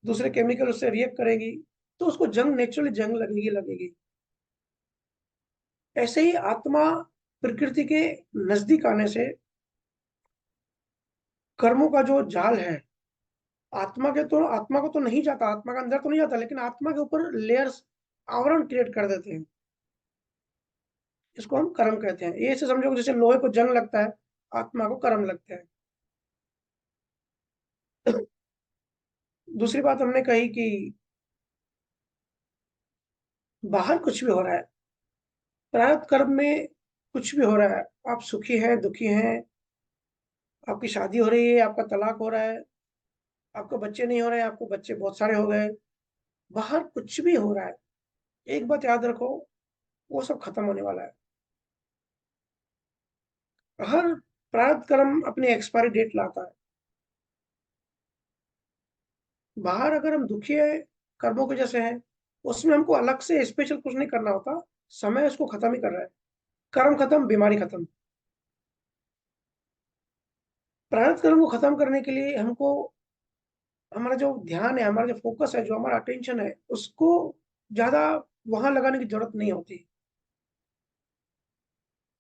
दूसरे केमिकल उससे रिएक्ट करेगी, तो उसको जंग, नेचुरली जंग लगेगी लगेगी। ऐसे ही आत्मा प्रकृति के नजदीक आने से कर्मों का जो जाल है, आत्मा को तो नहीं जाता, आत्मा का अंदर तो नहीं जाता, लेकिन आत्मा के ऊपर लेयर्स, आवरण क्रिएट कर देते हैं। इसको हम कर्म कहते हैं। ये ऐसे समझो कि जैसे लोहे को जंग लगता है, आत्मा को कर्म लगता है। दूसरी बात हमने कही कि बाहर कुछ भी हो रहा है, प्रारब्ध कर्म में कुछ भी हो रहा है, आप सुखी हैं, दुखी हैं, आपकी शादी हो रही है, आपका तलाक हो रहा है, आपको बच्चे नहीं हो रहे, आपको बच्चे बहुत सारे हो गए, बाहर कुछ भी हो रहा है, एक बात याद रखो, वो सब खत्म होने वाला है। हर प्रारब्ध कर्म अपनी एक्सपायरी डेट लाता है। बाहर अगर हम दुखी है, कर्मों के जैसे हैं, उसमें हमको अलग से स्पेशल कुछ नहीं करना होता, समय उसको खत्म ही कर रहा है। कर्म खत्म, बीमारी खत्म। प्रारब्ध कर्म को खत्म करने के लिए हमको, हमारा जो ध्यान है, हमारा जो फोकस है, जो हमारा अटेंशन है, उसको ज्यादा वहां लगाने की जरूरत नहीं होती।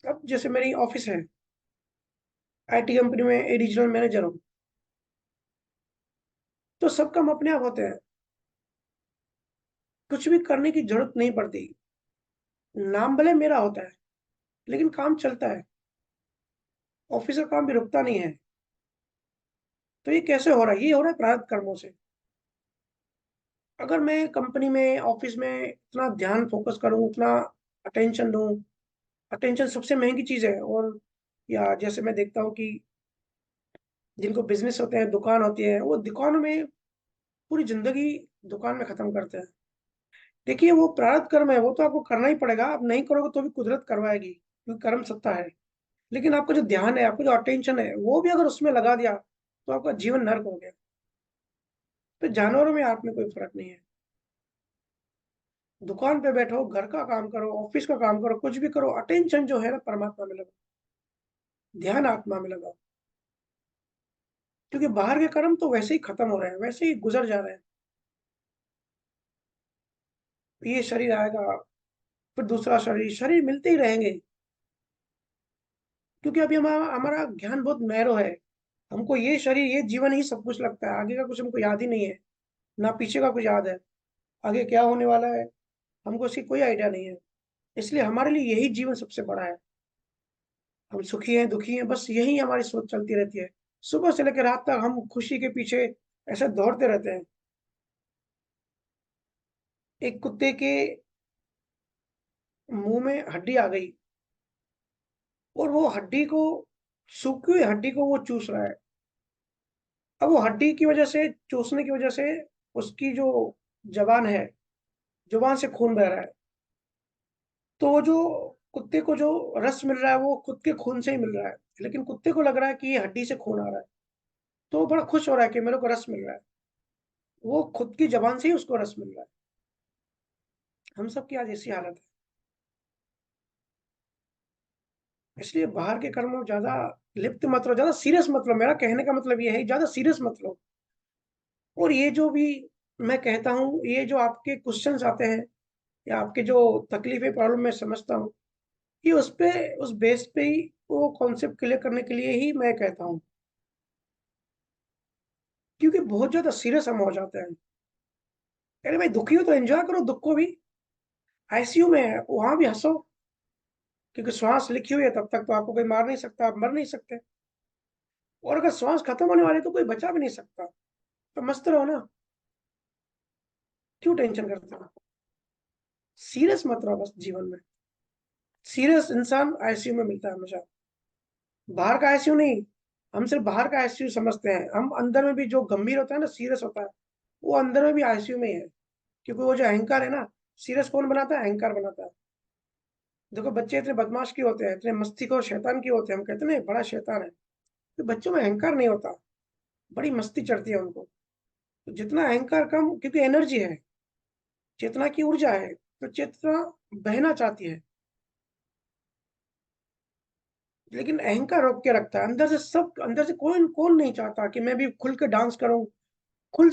अब जैसे मेरी ऑफिस है, आईटी कंपनी में रीजनल मैनेजर हूँ, तो सब काम अपने आप होते हैं, कुछ भी करने की जरूरत नहीं पड़ती। नाम भले मेरा होता है, लेकिन काम चलता है, ऑफिस का काम भी रुकता नहीं है। तो ये कैसे हो रहा है? ये हो रहा है प्रारब्ध कर्मों से। अगर मैं कंपनी में, ऑफिस में इतना ध्यान फोकस करूँ, उतना अटेंशन दूं, अटेंशन सबसे महंगी चीज है। और या जैसे मैं देखता हूँ कि जिनको बिजनेस होते हैं, दुकान होती है, वो दुकानों में पूरी जिंदगी दुकान में खत्म करते हैं। देखिए वो प्रारब्ध कर्म है, वो तो आपको करना ही पड़ेगा, आप नहीं करोगे तो भी कुदरत करवाएगी, क्योंकि कर्म सत्ता है। लेकिन आपका जो ध्यान है, आपका जो अटेंशन है, वो भी अगर उसमें लगा दिया, तो आपका जीवन नर्क हो गया। तो जानवरों में आप में कोई फर्क नहीं है। दुकान पे बैठो, घर का काम करो, ऑफिस का काम करो, कुछ भी करो, अटेंशन जो है ना परमात्मा में लगाओ, ध्यान आत्मा में लगाओ। क्योंकि बाहर के कर्म तो वैसे ही खत्म हो रहे हैं, वैसे ही गुजर जा रहे हैं। ये शरीर आएगा, फिर दूसरा शरीर, शरीर मिलते ही रहेंगे। क्योंकि अभी हमारा हमारा ज्ञान बहुत नैरो है। हमको ये शरीर, ये जीवन ही सब कुछ लगता है, आगे का कुछ हमको याद ही नहीं है, ना पीछे का कुछ याद है। आगे क्या होने वाला है हमको उसकी कोई आइडिया नहीं है। इसलिए हमारे लिए यही जीवन सबसे बड़ा है। हम सुखी हैं, दुखी हैं, बस यही हमारी सोच चलती रहती है। सुबह से लेकर रात तक हम खुशी के पीछे ऐसे दौड़ते रहते हैं। एक कुत्ते के मुंह में हड्डी आ गई, और वो हड्डी को, सूखी हुई हड्डी को वो चूस रहा है। अब वो हड्डी की वजह से, चूसने की वजह से उसकी जो जबान है, जुबान से खून बह रहा है। तो वो जो कुत्ते को जो रस मिल रहा है वो खुद के खून से ही मिल रहा है, लेकिन कुत्ते को लग रहा है कि ये हड्डी से खून आ रहा है। तो वो बड़ा खुश हो रहा है कि मेरे को रस मिल रहा है। वो खुद की जबान से ही उसको रस मिल रहा है। हम सब की आज ऐसी हालत है। इसलिए बाहर के कर्मों में ज्यादा लिप्त मत रहो, ज्यादा सीरियस मत लो। मेरा कहने का मतलब ये है, ज्यादा सीरियस मत लो। और ये जो भी मैं कहता हूँ, ये जो आपके क्वेश्चंस आते हैं या आपके जो तकलीफें, प्रॉब्लम मैं समझता हूँ, ये उस पे, उस बेस पे ही, वो कॉन्सेप्ट क्लियर करने के लिए ही मैं कहता हूँ। क्योंकि बहुत ज्यादा सीरियस हम हो जाते हैं। अरे भाई, दुखी हो तो एंजॉय करो दुख को भी। आईसीयू में है, वहां भी हंसो। क्योंकि श्वास लिखी हुई है, तब तक तो आपको कोई मार नहीं सकता, आप मर नहीं सकते। और अगर श्वास खत्म होने वाली है, तो कोई बचा भी नहीं सकता। तो मस्त रहो ना, क्यों टेंशन करते हो? सीरियस मत रहो बस जीवन में। सीरियस इंसान आईसीयू में मिलता है हमेशा, बाहर का आईसीयू नहीं। हम सिर्फ बाहर का आईसीयू समझते हैं, हम अंदर में भी जो गंभीर होता है ना, सीरियस होता है, वो अंदर में भी आईसीयू में ही है। क्योंकि वो जो अहंकार है ना, सीरियस कौन बनाता है? अहंकार बनाता है। देखो, बच्चे इतने बदमाश क्यों होते हैं, इतने मस्तीखोर शैतान क्यों होते हैं? हम कहते हैं ना, बड़ा शैतान है। तो बच्चों में अहंकार नहीं होता, बड़ी मस्ती चढ़ती है उनको। तो जितना अहंकार कम, क्योंकि एनर्जी है, चेतना की ऊर्जा है, तो चेतना बहना चाहती है। लेकिन अहंकार रोक के रखता है अंदर से। सब अंदर से कौन कौन नहीं चाहता कि मैं भी खुल के डांस करूं, खुल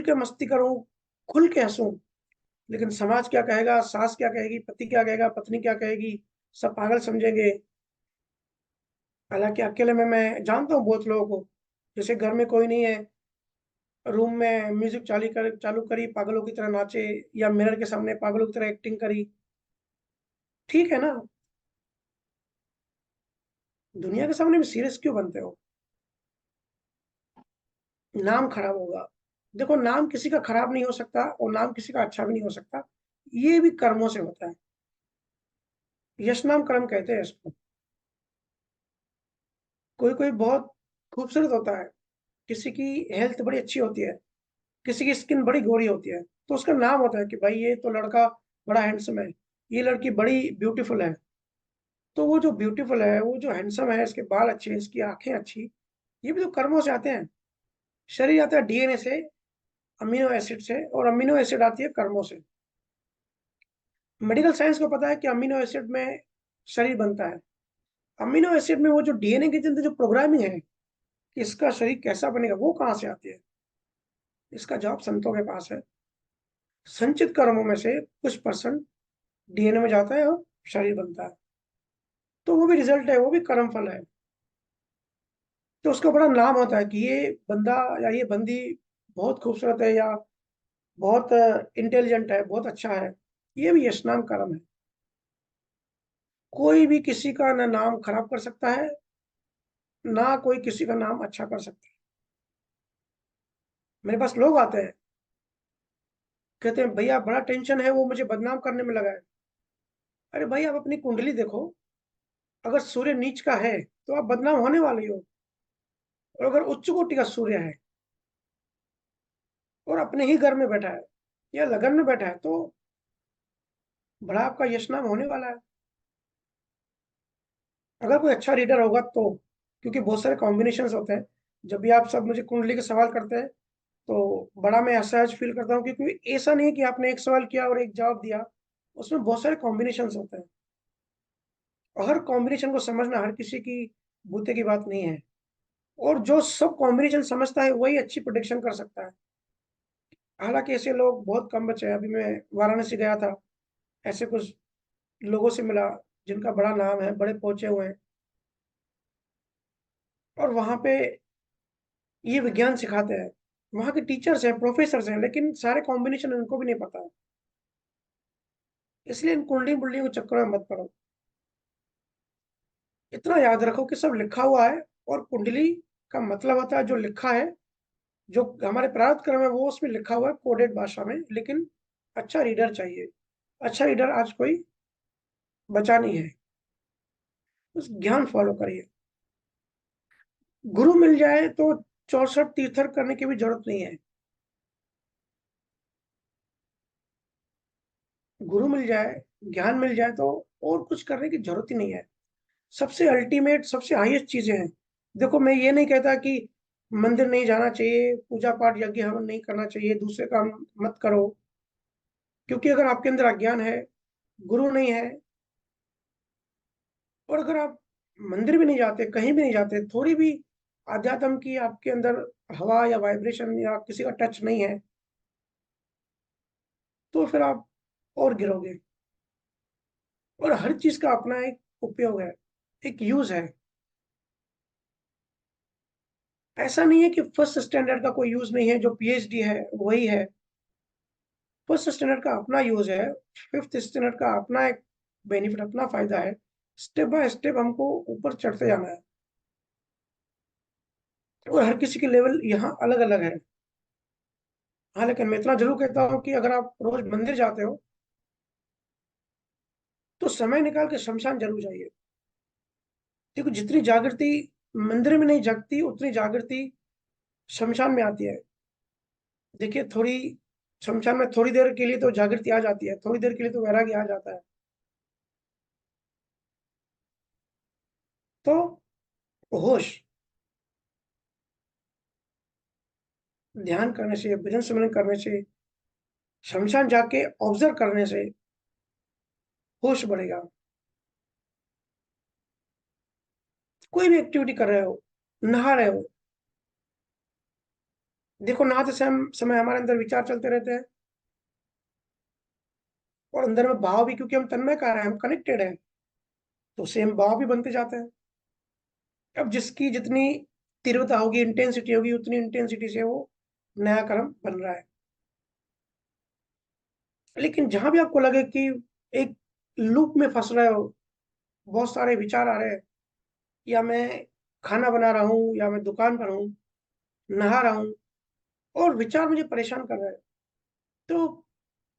के मस्ती करूं, खुल के हंसूं। लेकिन समाज क्या कहेगा, सास क्या कहेगी, पति क्या कहेगा, पत्नी क्या कहेगी, सब पागल समझेंगे। हालांकि अकेले में मैं जानता हूँ बहुत लोगों को, जैसे घर में कोई नहीं है, रूम में म्यूजिक चालू करी, पागलों की तरह नाचे, या मिरर के सामने पागलों की तरह एक्टिंग करी। ठीक है ना? दुनिया के सामने भी सीरियस क्यों बनते हो? नाम खराब होगा। देखो, नाम किसी का खराब नहीं हो सकता, और नाम किसी का अच्छा भी नहीं हो सकता। ये भी कर्मों से होता है। यश नाम कर्म कहते हैं इसको। कोई कोई बहुत खूबसूरत होता है, किसी की हेल्थ बड़ी अच्छी होती है, किसी की स्किन बड़ी गोरी होती है, तो उसका नाम होता है कि भाई ये तो लड़का बड़ा हैंडसम है, ये लड़की बड़ी ब्यूटीफुल है। तो वो जो ब्यूटीफुल है, वो जो हैंडसम है, इसके बाल अच्छे हैं, इसकी आंखें अच्छी, ये भी तो कर्मों से आते हैं। शरीर आता है डीएनए से, अमीनो एसिड से, और अमीनो एसिड आती है कर्मों से। मेडिकल साइंस को पता है कि अमीनो एसिड में शरीर बनता है। अमीनो एसिड में वो जो डीएनए के अंदर जो प्रोग्रामिंग है कि इसका शरीर कैसा बनेगा, वो कहाँ से आती है? इसका जवाब संतों के पास है। संचित कर्मों में से कुछ परसेंट डीएनए में जाता है और शरीर बनता है। तो वो भी रिजल्ट है, वो भी कर्म फल है। तो उसका बड़ा नाम होता है कि ये बंदा या ये बंदी बहुत खूबसूरत है, या बहुत इंटेलिजेंट है, बहुत अच्छा है। ये भी यश नाम कर्म है। कोई भी किसी का ना नाम खराब कर सकता है, ना कोई किसी का नाम अच्छा कर सकता है। मेरे पास लोग आते हैं, कहते हैं भैया बड़ा टेंशन है, वो मुझे बदनाम करने में लगा है। अरे भाई, आप अपनी कुंडली देखो। अगर सूर्य नीच का है तो आप बदनाम होने वाले हो। और अगर उच्च कोटि का सूर्य है, और अपने ही घर में बैठा है या लगन में बैठा है, तो बड़ा आपका यश नाम होने वाला है। अगर कोई अच्छा रीडर होगा तो। क्योंकि बहुत सारे कॉम्बिनेशन होते हैं। जब भी आप सब मुझे कुंडली के सवाल करते हैं, तो बड़ा मैं असहज फील करता हूँ, क्योंकि ऐसा नहीं है कि आपने एक सवाल किया और एक जवाब दिया। उसमें बहुत सारे कॉम्बिनेशन होते हैं, और हर कॉम्बिनेशन को समझना हर किसी की बूते की बात नहीं है। और जो सब कॉम्बिनेशन समझता है वही अच्छी प्रोडिक्शन कर सकता है। हालांकि ऐसे लोग बहुत कम बचे हैं। अभी मैं वाराणसी गया था, ऐसे कुछ लोगों से मिला जिनका बड़ा नाम है, बड़े पहुंचे हुए हैं, और वहां पे ये विज्ञान सिखाते हैं। वहां के टीचर्स हैं, प्रोफेसर हैं, लेकिन सारे कॉम्बिनेशन उनको भी नहीं पता है। इसलिए इन कुंडली बुल्ली के चक्कर में मत पड़ो। इतना याद रखो कि सब लिखा हुआ है, और कुंडली का मतलब होता है जो लिखा है, जो हमारे प्रारब्ध कर्म है वो उसमें लिखा हुआ है कोडेड भाषा में, लेकिन अच्छा रीडर चाहिए। अच्छा रीडर आज कोई बचा नहीं है। उस ज्ञान फॉलो करिए। गुरु मिल जाए तो 64 तीर्थर करने की भी जरूरत नहीं है। गुरु मिल जाए, ज्ञान मिल जाए तो और कुछ करने की जरूरत ही नहीं है। सबसे अल्टीमेट, सबसे हाईएस्ट चीजें हैं। देखो, मैं ये नहीं कहता कि मंदिर नहीं जाना चाहिए, पूजा पाठ यज्ञ हवन नहीं करना चाहिए, दूसरे काम मत करो। क्योंकि अगर आपके अंदर अज्ञान है, गुरु नहीं है, और अगर आप मंदिर भी नहीं जाते, कहीं भी नहीं जाते, थोड़ी भी आध्यात्म की आपके अंदर हवा या वाइब्रेशन या किसी का टच नहीं है, तो फिर आप और गिरोगे। और हर चीज का अपना एक उपयोग है, एक यूज है। ऐसा नहीं है कि फर्स्ट स्टैंडर्ड का कोई यूज नहीं है, जो पीएचडी है वही है। फर्स्ट स्टैंडर्ड का अपना यूज है, फिफ्थ स्टैंडर्ड का अपना एक बेनिफिट, अपना फायदा है। स्टेप बाय स्टेप हमको ऊपर चढ़ते जाना है, और हर किसी की लेवल यहाँ अलग अलग है। हाँ, लेकिन मैं इतना जरूर कहता हूँ कि अगर आप रोज मंदिर जाते हो तो समय निकाल के शमशान जरूर जाइए। देखो, जितनी जागृति मंदिर में नहीं जगती, उतनी जागृति शमशान में आती है। देखिए, थोड़ी शमशान में थोड़ी देर के लिए तो जागृति आ जाती है, थोड़ी देर के लिए तो वैराग्य आ जाता है। तो होश, ध्यान करने से, भजन सिमरन करने से, शमशान जाके ऑब्जर्व करने से होश बढ़ेगा। कोई भी एक्टिविटी कर रहे हो, नहा रहे हो, देखो नहाते समय हमारे अंदर विचार चलते रहते हैं, और अंदर में भाव भी, क्योंकि हम तन्मय कर रहे हैं, हम कनेक्टेड हैं, तो सेम भाव भी बनते जाते हैं। अब जिसकी जितनी तीव्रता होगी, इंटेंसिटी होगी, उतनी इंटेंसिटी से वो नया कर्म बन रहा है। लेकिन जहां भी आपको लगे कि एक लूप में फंस रहे हो, बहुत सारे विचार आ रहे हैं, या मैं खाना बना रहा हूँ, या मैं दुकान पर हूँ, नहा रहा हूँ, और विचार मुझे परेशान कर रहे हैं, तो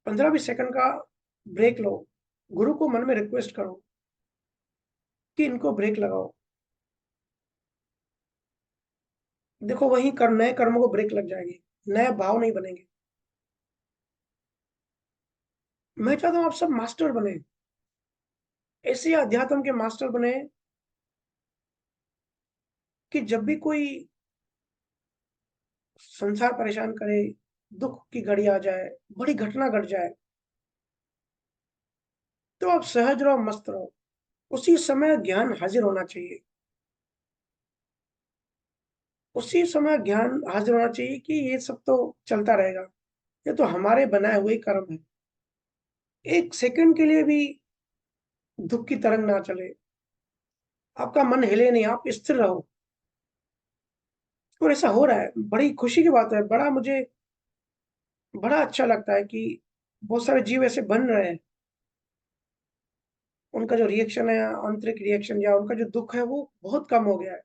15-20 सेकंड का ब्रेक लो। गुरु को मन में रिक्वेस्ट करो कि इनको ब्रेक लगाओ। देखो, वही नए कर्मों को ब्रेक लग जाएगी, नए भाव नहीं बनेंगे। मैं चाहता हूँ आप सब मास्टर बने, ऐसे अध्यात्म के मास्टर बने कि जब भी कोई संसार परेशान करे, दुख की घड़ी आ जाए, बड़ी घटना घट जाए, तो आप सहज रहो, मस्त रहो। उसी समय ज्ञान हाजिर होना चाहिए। उसी समय ज्ञान हाजिर होना चाहिए कि ये सब तो चलता रहेगा, ये तो हमारे बनाए हुए कर्म है। एक सेकंड के लिए भी दुख की तरंग ना चले, आपका मन हिले नहीं, आप स्थिर रहो। और ऐसा हो रहा है, बड़ी खुशी की बात है। बड़ा अच्छा लगता है कि बहुत सारे जीव ऐसे बन रहे हैं, उनका जो रिएक्शन है, आंतरिक रिएक्शन, या उनका जो दुख है वो बहुत कम हो गया है,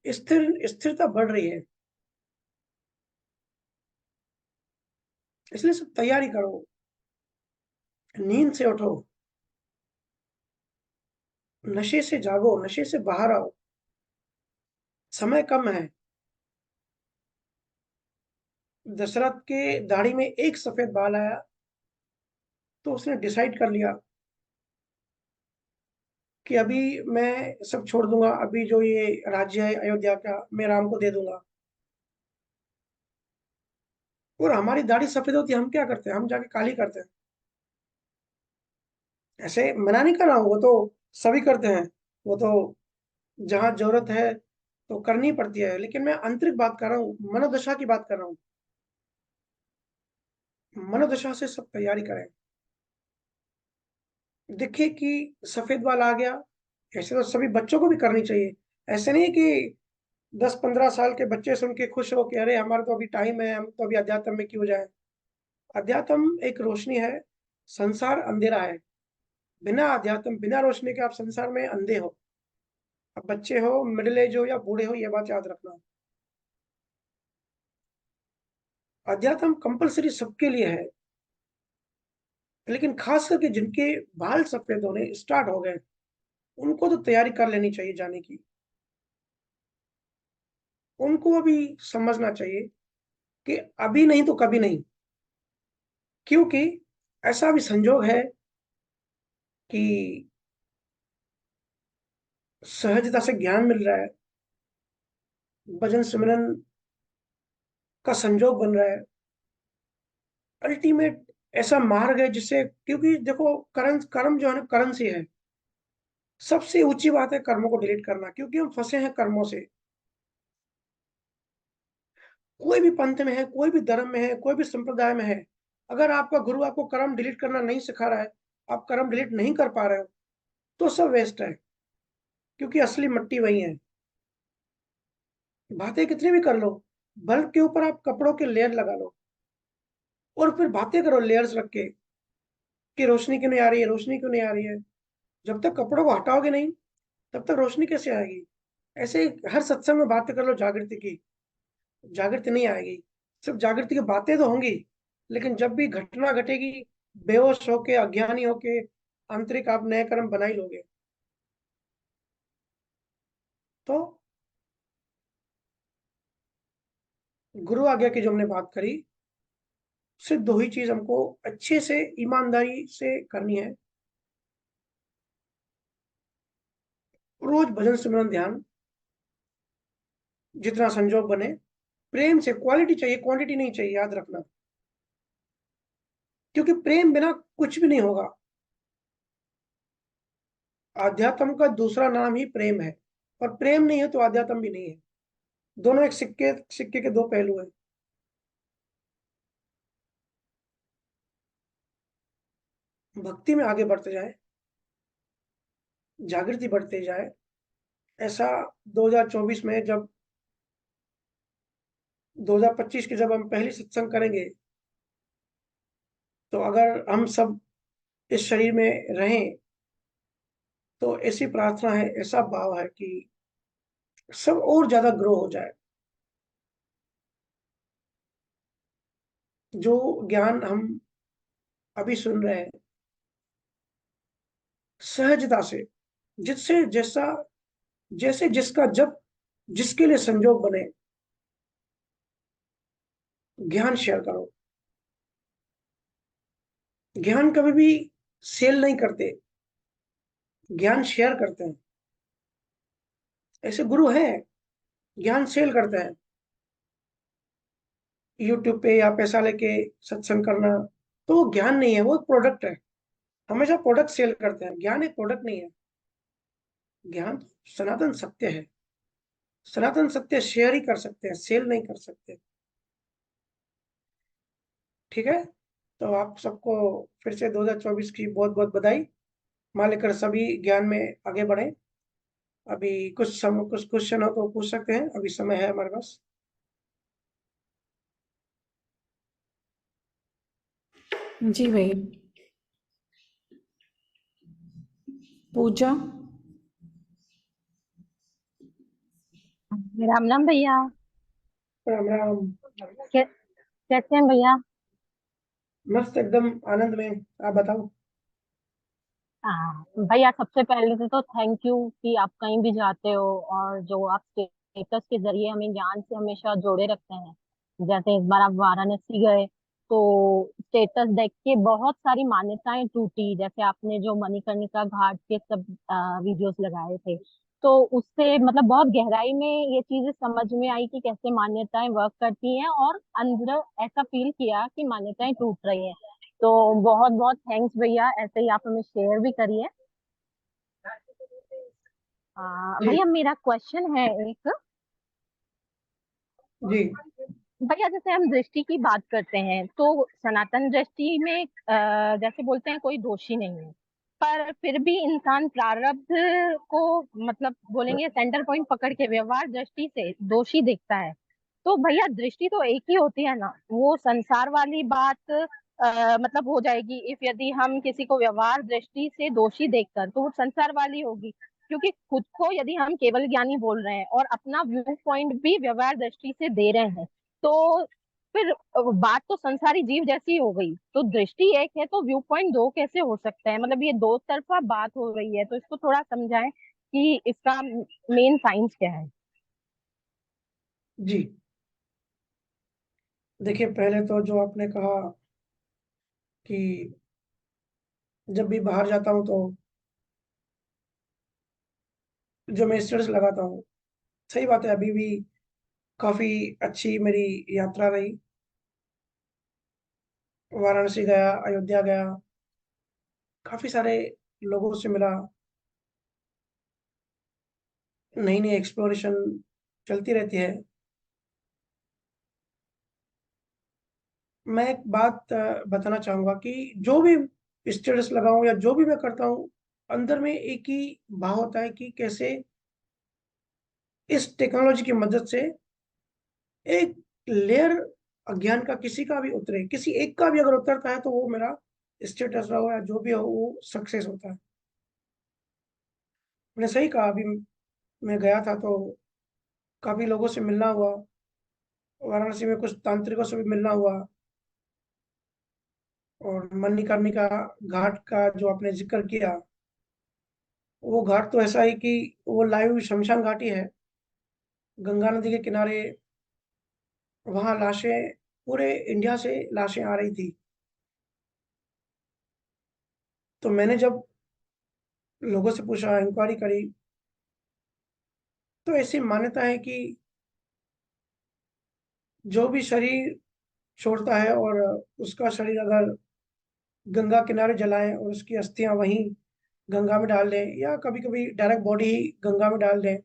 स्थिरता बढ़ रही है। इसलिए सब तैयारी करो, नींद से उठो, नशे से जागो, नशे से बाहर आओ। समय कम है। दशरथ के दाढ़ी में एक सफेद बाल आया, तो उसने डिसाइड कर लिया कि अभी मैं सब छोड़ दूंगा, अभी जो ये राज्य है अयोध्या का, मैं राम को दे दूंगा। और हमारी दाढ़ी सफेद होती है, हम क्या करते हैं, हम जाके काली करते हैं। ऐसे मना नहीं कर रहा हूँ, वो तो सभी करते हैं। वो तो जहां जरूरत है, तो करनी पड़ती है। लेकिन मैं आंतरिक बात कर रहा हूँ, मनोदशा की बात कर रहा हूँ। मनोदशा से सब तैयारी करें। देखिए कि सफेद बाल आ गया, ऐसे तो सभी बच्चों को भी करनी चाहिए। ऐसे नहीं कि 10-15 साल के बच्चे सुन के खुश हो कि अरे हमारा तो अभी टाइम है, हम तो अभी अध्यात्म में क्यों जाए। अध्यात्म एक रोशनी है, संसार अंधेरा है। बिना अध्यात्म, बिना रोशनी के आप संसार में अंधे हो। अब बच्चे हो, मिडिल एज हो या बूढ़े हो, ये बात याद रखना। अध्यात्म कंपलसरी सबके लिए है, लेकिन खास करके जिनके बाल सफेद होने स्टार्ट हो गए, उनको तो तैयारी कर लेनी चाहिए जाने की। उनको अभी समझना चाहिए कि अभी नहीं तो कभी नहीं। क्योंकि ऐसा भी संजोग है कि सहजता से ज्ञान मिल रहा है, भजन सिमरन का संजोग बन रहा है। अल्टीमेट ऐसा मार्ग है जिससे, क्योंकि देखो कर्म कर्म जो है ना, करेंसी है। सबसे ऊंची बात है कर्मों को डिलीट करना, क्योंकि हम फंसे हैं कर्मों से। कोई भी पंथ में है, कोई भी धर्म में है, कोई भी संप्रदाय में है, अगर आपका गुरु आपको कर्म डिलीट करना नहीं सिखा रहा है, आप कर्म डिलीट नहीं कर पा रहे हो, तो सब वेस्ट है। क्योंकि असली मट्टी वही है। बातें कितनी भी कर लो, बल्ब के ऊपर आप कपड़ों के लेयर लगा लो और फिर बातें करो लेयर्स रख के कि रोशनी क्यों नहीं आ रही है, रोशनी क्यों नहीं आ रही है। जब तक कपड़ों को हटाओगे नहीं, तब तक रोशनी कैसे आएगी। ऐसे ही हर सत्संग में बातें कर लो जागृति की, जागृति नहीं आएगी। सिर्फ जागृति की बातें तो होंगी, लेकिन जब भी घटना घटेगी, बेहोश होके, अज्ञानी होके, आंतरिक आप नए कर्म बना ही लोगे। तो गुरु आज्ञा की जो हमने बात करी, सिर्फ दो ही चीज हमको अच्छे से ईमानदारी से करनी है। रोज भजन सिमरन ध्यान, जितना संजोग बने, प्रेम से। क्वालिटी चाहिए, क्वांटिटी नहीं चाहिए, याद रखना। क्योंकि प्रेम बिना कुछ भी नहीं होगा। आध्यात्म का दूसरा नाम ही प्रेम है, और प्रेम नहीं है तो आध्यात्म भी नहीं है। दोनों एक सिक्के सिक्के के दो पहलू हैं। भक्ति में आगे बढ़ते जाए, जागृति बढ़ते जाए। ऐसा 2024 में, जब 2025 की जब हम पहली सत्संग करेंगे, तो अगर हम सब इस शरीर में रहें, तो ऐसी प्रार्थना है, ऐसा भाव है कि सब और ज्यादा ग्रो हो जाए। जो ज्ञान हम अभी सुन रहे हैं, सहजता से, जिससे जैसा, जैसे जिसका जब जिसके लिए संजोग बने, ज्ञान शेयर करो। ज्ञान कभी भी सेल नहीं करते, ज्ञान शेयर करते हैं। ऐसे गुरु हैं, ज्ञान सेल करते हैं। यूट्यूब पे या पैसा लेके सत्संग करना, तो वो ज्ञान नहीं है, वो एक प्रोडक्ट है। हमेशा प्रोडक्ट सेल करते हैं, ज्ञान एक प्रोडक्ट नहीं है। ज्ञान तो सनातन सत्य है। सनातन सत्य शेयर ही कर सकते हैं, सेल नहीं कर सकते। ठीक है। तो आप सबको फिर से 2024 की बहुत बहुत बधाई। मां लेकर सभी ज्ञान में आगे बढ़े। अभी कुछ क्वेश्चन हो तो पूछ सकते हैं, अभी समय है हमारे पास। जी भैया, पूजा। राम राम भैया। राम राम। कै- कैसे हैं भैया? मस्त, एकदम आनंद में। आप बताओ। भैया सबसे पहले तो थैंक यू कि आप कहीं भी जाते हो और जो आप स्टेटस के जरिए हमें ज्ञान से हमेशा जोड़े रखते हैं। जैसे इस बार आप वाराणसी गए तो स्टेटस देख के बहुत सारी मान्यताएं टूटी। जैसे आपने जो मणिकर्णिका घाट के सब वीडियोस लगाए थे, तो उससे मतलब बहुत गहराई में ये चीजें समझ में आई कि कैसे मान्यताएं वर्क करती हैं, और अंदर ऐसा फील किया कि मान्यताएं टूट रही हैं। तो बहुत बहुत थैंक्स भैया, ऐसे ही आप हमें शेयर भी करिए। जी। भैया मेरा क्वेश्चन है एक। जी भैया जैसे हम दृष्टि की बात करते हैं तो सनातन दृष्टि में जैसे बोलते हैं कोई दोषी नहीं है, पर फिर भी इंसान प्रारब्ध को मतलब बोलेंगे सेंटर पॉइंट पकड़ के व्यवहार दृष्टि से दोषी देखता है। तो भैया दृष्टि तो एक ही होती है ना, वो संसार वाली बात मतलब हो जाएगी इफ यदि हम किसी को व्यवहार दृष्टि से दोषी देखकर, तो वो संसार वाली होगी। क्योंकि खुद को यदि हम केवल ज्ञानी बोल रहे हैं और अपना व्यू पॉइंट भी व्यवहार दृष्टि से दे रहे हैं, तो फिर बात तो संसारी जीव जैसी हो गई। तो दृष्टि एक है तो व्यू पॉइंट दो कैसे हो सकता है? मतलब ये दो तरफा बात हो रही है, तो इसको थोड़ा समझाएं कि इसका मेन साइंस क्या है। जी, देखिए पहले तो जो आपने कहा कि जब भी बाहर जाता हूँ तो जो मैं स्टेटस लगाता हूँ, सही बात है, अभी भी काफी अच्छी मेरी यात्रा रही। वाराणसी गया, अयोध्या गया, काफी सारे लोगों से मिला, नई नई एक्सप्लोरेशन चलती रहती है। मैं एक बात बताना चाहूंगा कि जो भी स्टेटस लगाऊं या जो भी मैं करता हूँ, अंदर में एक ही भाव होता है कि कैसे इस टेक्नोलॉजी की मदद से एक लेयर अज्ञान का किसी का भी उतरे, किसी एक का भी अगर उतरता है तो वो मेरा स्टेटस रहो या जो भी हो वो सक्सेस होता है। मैंने सही कहा, अभी मैं गया था तो काफी लोगों से मिलना हुआ, वाराणसी में कुछ तांत्रिकों से भी मिलना हुआ। और मणिकर्णिका घाट का जो आपने जिक्र किया, वो घाट तो ऐसा है कि वो लाइव शमशान घाट ही है, गंगा नदी के किनारे। वहां लाशें, पूरे इंडिया से लाशें आ रही थी। तो मैंने जब लोगों से पूछा, इंक्वायरी करी, तो ऐसी मान्यता है कि जो भी शरीर छोड़ता है और उसका शरीर अगर गंगा किनारे जलाएं और उसकी अस्थियां वहीं गंगा में डाल दें, या कभी कभी डायरेक्ट बॉडी ही गंगा में डाल दें,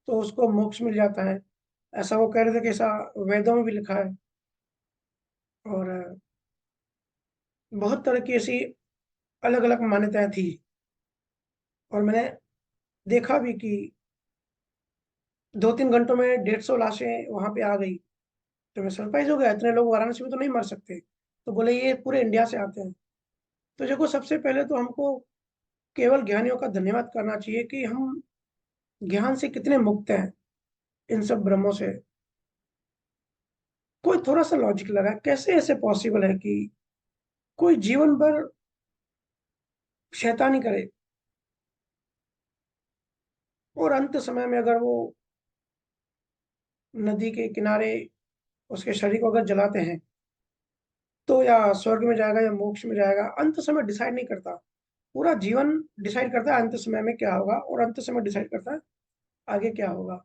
तो उसको मोक्ष मिल जाता है। ऐसा वो कह रहे थे कि ऐसा वेदों में भी लिखा है। और बहुत तरह की ऐसी अलग अलग मान्यताएं थी। और मैंने देखा भी कि 2-3 घंटों में 150 लाशें वहां पे आ गई। तो मैं सरप्राइज हो गया, इतने लोग वाराणसी में तो नहीं मर सकते। तो बोले ये पूरे इंडिया से आते हैं। तो देखो, सबसे पहले तो हमको केवल ज्ञानियों का धन्यवाद करना चाहिए कि हम ज्ञान से कितने मुक्त हैं, इन सब भ्रमों से। कोई थोड़ा सा लॉजिक लगा, कैसे ऐसे पॉसिबल है कि कोई जीवन भर शैतानी करे और अंत समय में अगर वो नदी के किनारे उसके शरीर को अगर जलाते हैं, तो या स्वर्ग में जाएगा या मोक्ष में जाएगा, अंत समय डिसाइड नहीं करता। पूरा जीवन डिसाइड करता है अंत समय में क्या होगा, और अंत समय डिसाइड करता है आगे क्या होगा।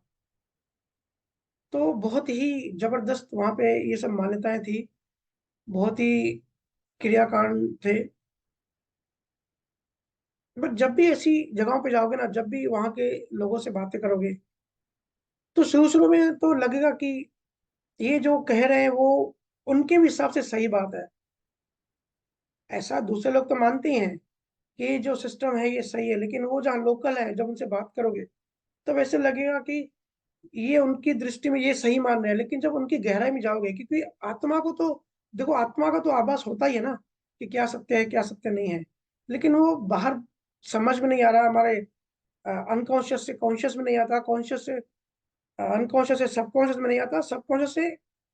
तो बहुत ही जबरदस्त वहां पे ये सब मान्यताएं थी, बहुत ही क्रियाकांड थे। बट जब भी ऐसी जगहों पे जाओगे ना, जब भी वहां के लोगों से बातें करोगे, तो शुरू शुरू में तो लगेगा कि ये जो कह रहे हैं वो उनके भी हिसाब से सही बात है। ऐसा दूसरे लोग तो मानते ही हैं कि ये जो सिस्टम है ये सही है, लेकिन वो जहाँ लोकल है, जब उनसे बात करोगे तब ऐसे लगेगा कि ये उनकी दृष्टि में ये सही मान रहे हैं। लेकिन जब उनकी गहराई में जाओगे, क्योंकि आत्मा को तो देखो, आत्मा का तो आभास होता ही है ना कि क्या सत्य है क्या सत्य नहीं है। लेकिन वो बाहर समझ में नहीं आ रहा, हमारे अनकॉन्शियस से कॉन्शियस में नहीं आता, कॉन्शियस से अनकॉन्शियस से सबकॉन्शियस में नहीं आता, सबकॉन्शियस से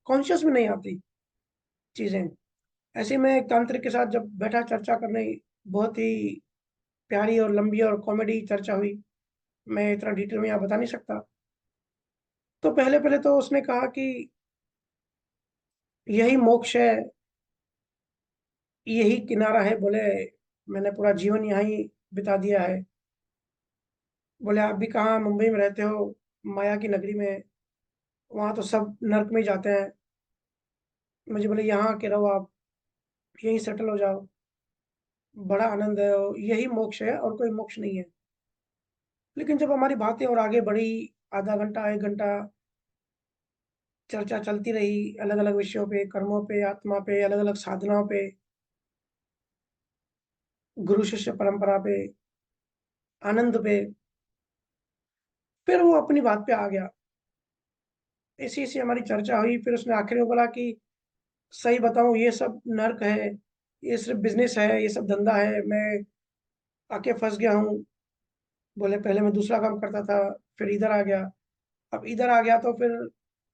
कॉन्शियस में नहीं आती चीजें। ऐसे में एक तांत्रिक के साथ जब बैठा चर्चा करने, बहुत ही प्यारी और लंबी और कॉमेडी चर्चा हुई। मैं इतना डिटेल में यहाँ बता नहीं सकता। तो पहले पहले तो उसने कहा कि यही मोक्ष है, यही किनारा है। बोले मैंने पूरा जीवन यहाँ ही बिता दिया है। बोले आप भी कहाँ मुंबई में रहते हो, माया की नगरी में, वहां तो सब नर्क में ही जाते हैं। मुझे बोले यहाँ के रहो आप, यहीं सेटल हो जाओ, बड़ा आनंद है, और यही मोक्ष है और कोई मोक्ष नहीं है। लेकिन जब हमारी बातें और आगे बढ़ी, आधा घंटा 1 घंटा, चर्चा चलती रही अलग अलग विषयों पे, कर्मों पे, आत्मा पे, अलग अलग साधनाओं पे, गुरु शिष्य परंपरा पे, आनंद पे। फिर वो अपनी बात पे आ गया। इसी से हमारी चर्चा हुई। फिर उसने आखिर में बोला कि सही बताऊं, ये सब नर्क है, ये सिर्फ बिजनेस है, ये सब धंधा है, मैं आके फंस गया हूँ। बोले पहले मैं दूसरा काम करता था, फिर इधर आ गया। अब इधर आ गया तो फिर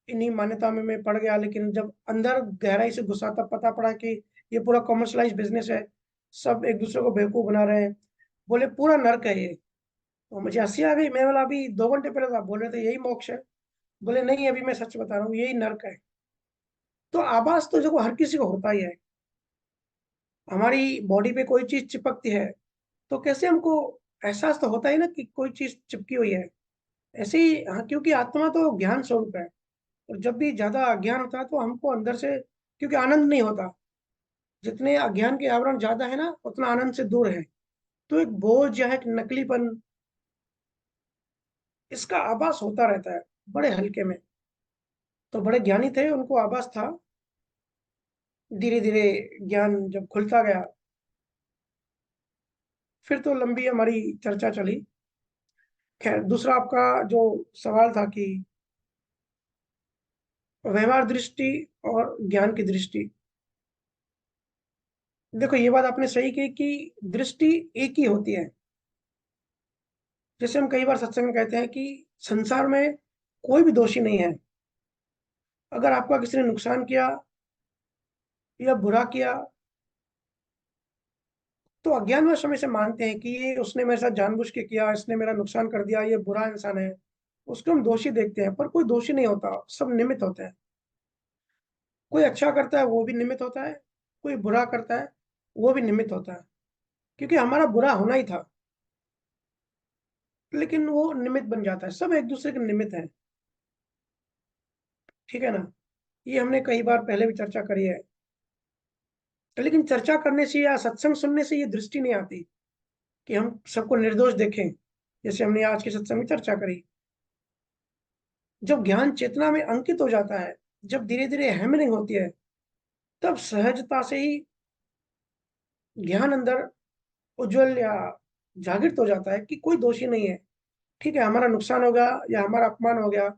इन्हीं मान्यताओं में मैं पड़ गया। लेकिन जब अंदर गहराई से घुसा तब पता पड़ा कि ये पूरा कॉमर्शलाइज बिजनेस है, सब एक दूसरे को बेवकूफ बना रहे हैं। बोले पूरा नर्क है ये। तो मुझे हंसी आ गई। मैं बोला अभी 2 घंटे पहले तो आप बोल रहे थे यही मोक्ष है। बोले नहीं, अभी मैं सच बता रहा हूँ, यही नर्क है। तो आभास तो देखो हर किसी को होता ही है। हमारी बॉडी पे कोई चीज चिपकती है तो कैसे हमको एहसास तो होता ही ना कि कोई चीज चिपकी हुई है। ऐसे ही हाँ, क्योंकि आत्मा तो ज्ञान स्वरूप है। और जब भी ज्यादा अज्ञान होता है तो हमको अंदर से, क्योंकि आनंद नहीं होता, जितने अज्ञान के आवरण ज्यादा है ना उतना आनंद से दूर है। तो एक बोझ या एक नकलीपन, इसका आभास होता रहता है बड़े हल्के में। तो बड़े ज्ञानी थे, उनको आभास था। धीरे धीरे ज्ञान जब खुलता गया, फिर तो लंबी हमारी चर्चा चली। खैर, दूसरा आपका जो सवाल था कि व्यवहार दृष्टि और ज्ञान की दृष्टि। देखो, ये बात आपने सही की कि दृष्टि एक ही होती है। जैसे हम कई बार सत्संग में कहते हैं कि संसार में कोई भी दोषी नहीं है। अगर आपका किसी ने नुकसान किया या बुरा किया तो अज्ञानवश हम इसे मानते हैं कि ये उसने मेरे साथ जानबूझ के किया, इसने मेरा नुकसान कर दिया, ये बुरा इंसान है। उसको हम दोषी देखते हैं, पर कोई दोषी नहीं होता, सब निमित्त होते हैं। कोई अच्छा करता है वो भी निमित्त होता है, कोई बुरा करता है वो भी निमित्त होता है। क्योंकि हमारा बुरा होना ही था, लेकिन वो निमित्त बन जाता है। सब एक दूसरे के निमित्त हैं। ठीक है ना? ये हमने कई बार पहले भी चर्चा करी है। लेकिन चर्चा करने से या सत्संग सुनने से ये दृष्टि नहीं आती कि हम सबको निर्दोष देखें, जैसे हमने आज के सत्संग में चर्चा करी। जब ज्ञान चेतना में अंकित हो जाता है, जब धीरे धीरे हैमरिंग होती है, तब सहजता से ही ज्ञान अंदर उज्जवल या जागृत हो जाता है कि कोई दोषी नहीं है। ठीक है, हमारा नुकसान हो गया या हमारा अपमान हो गया,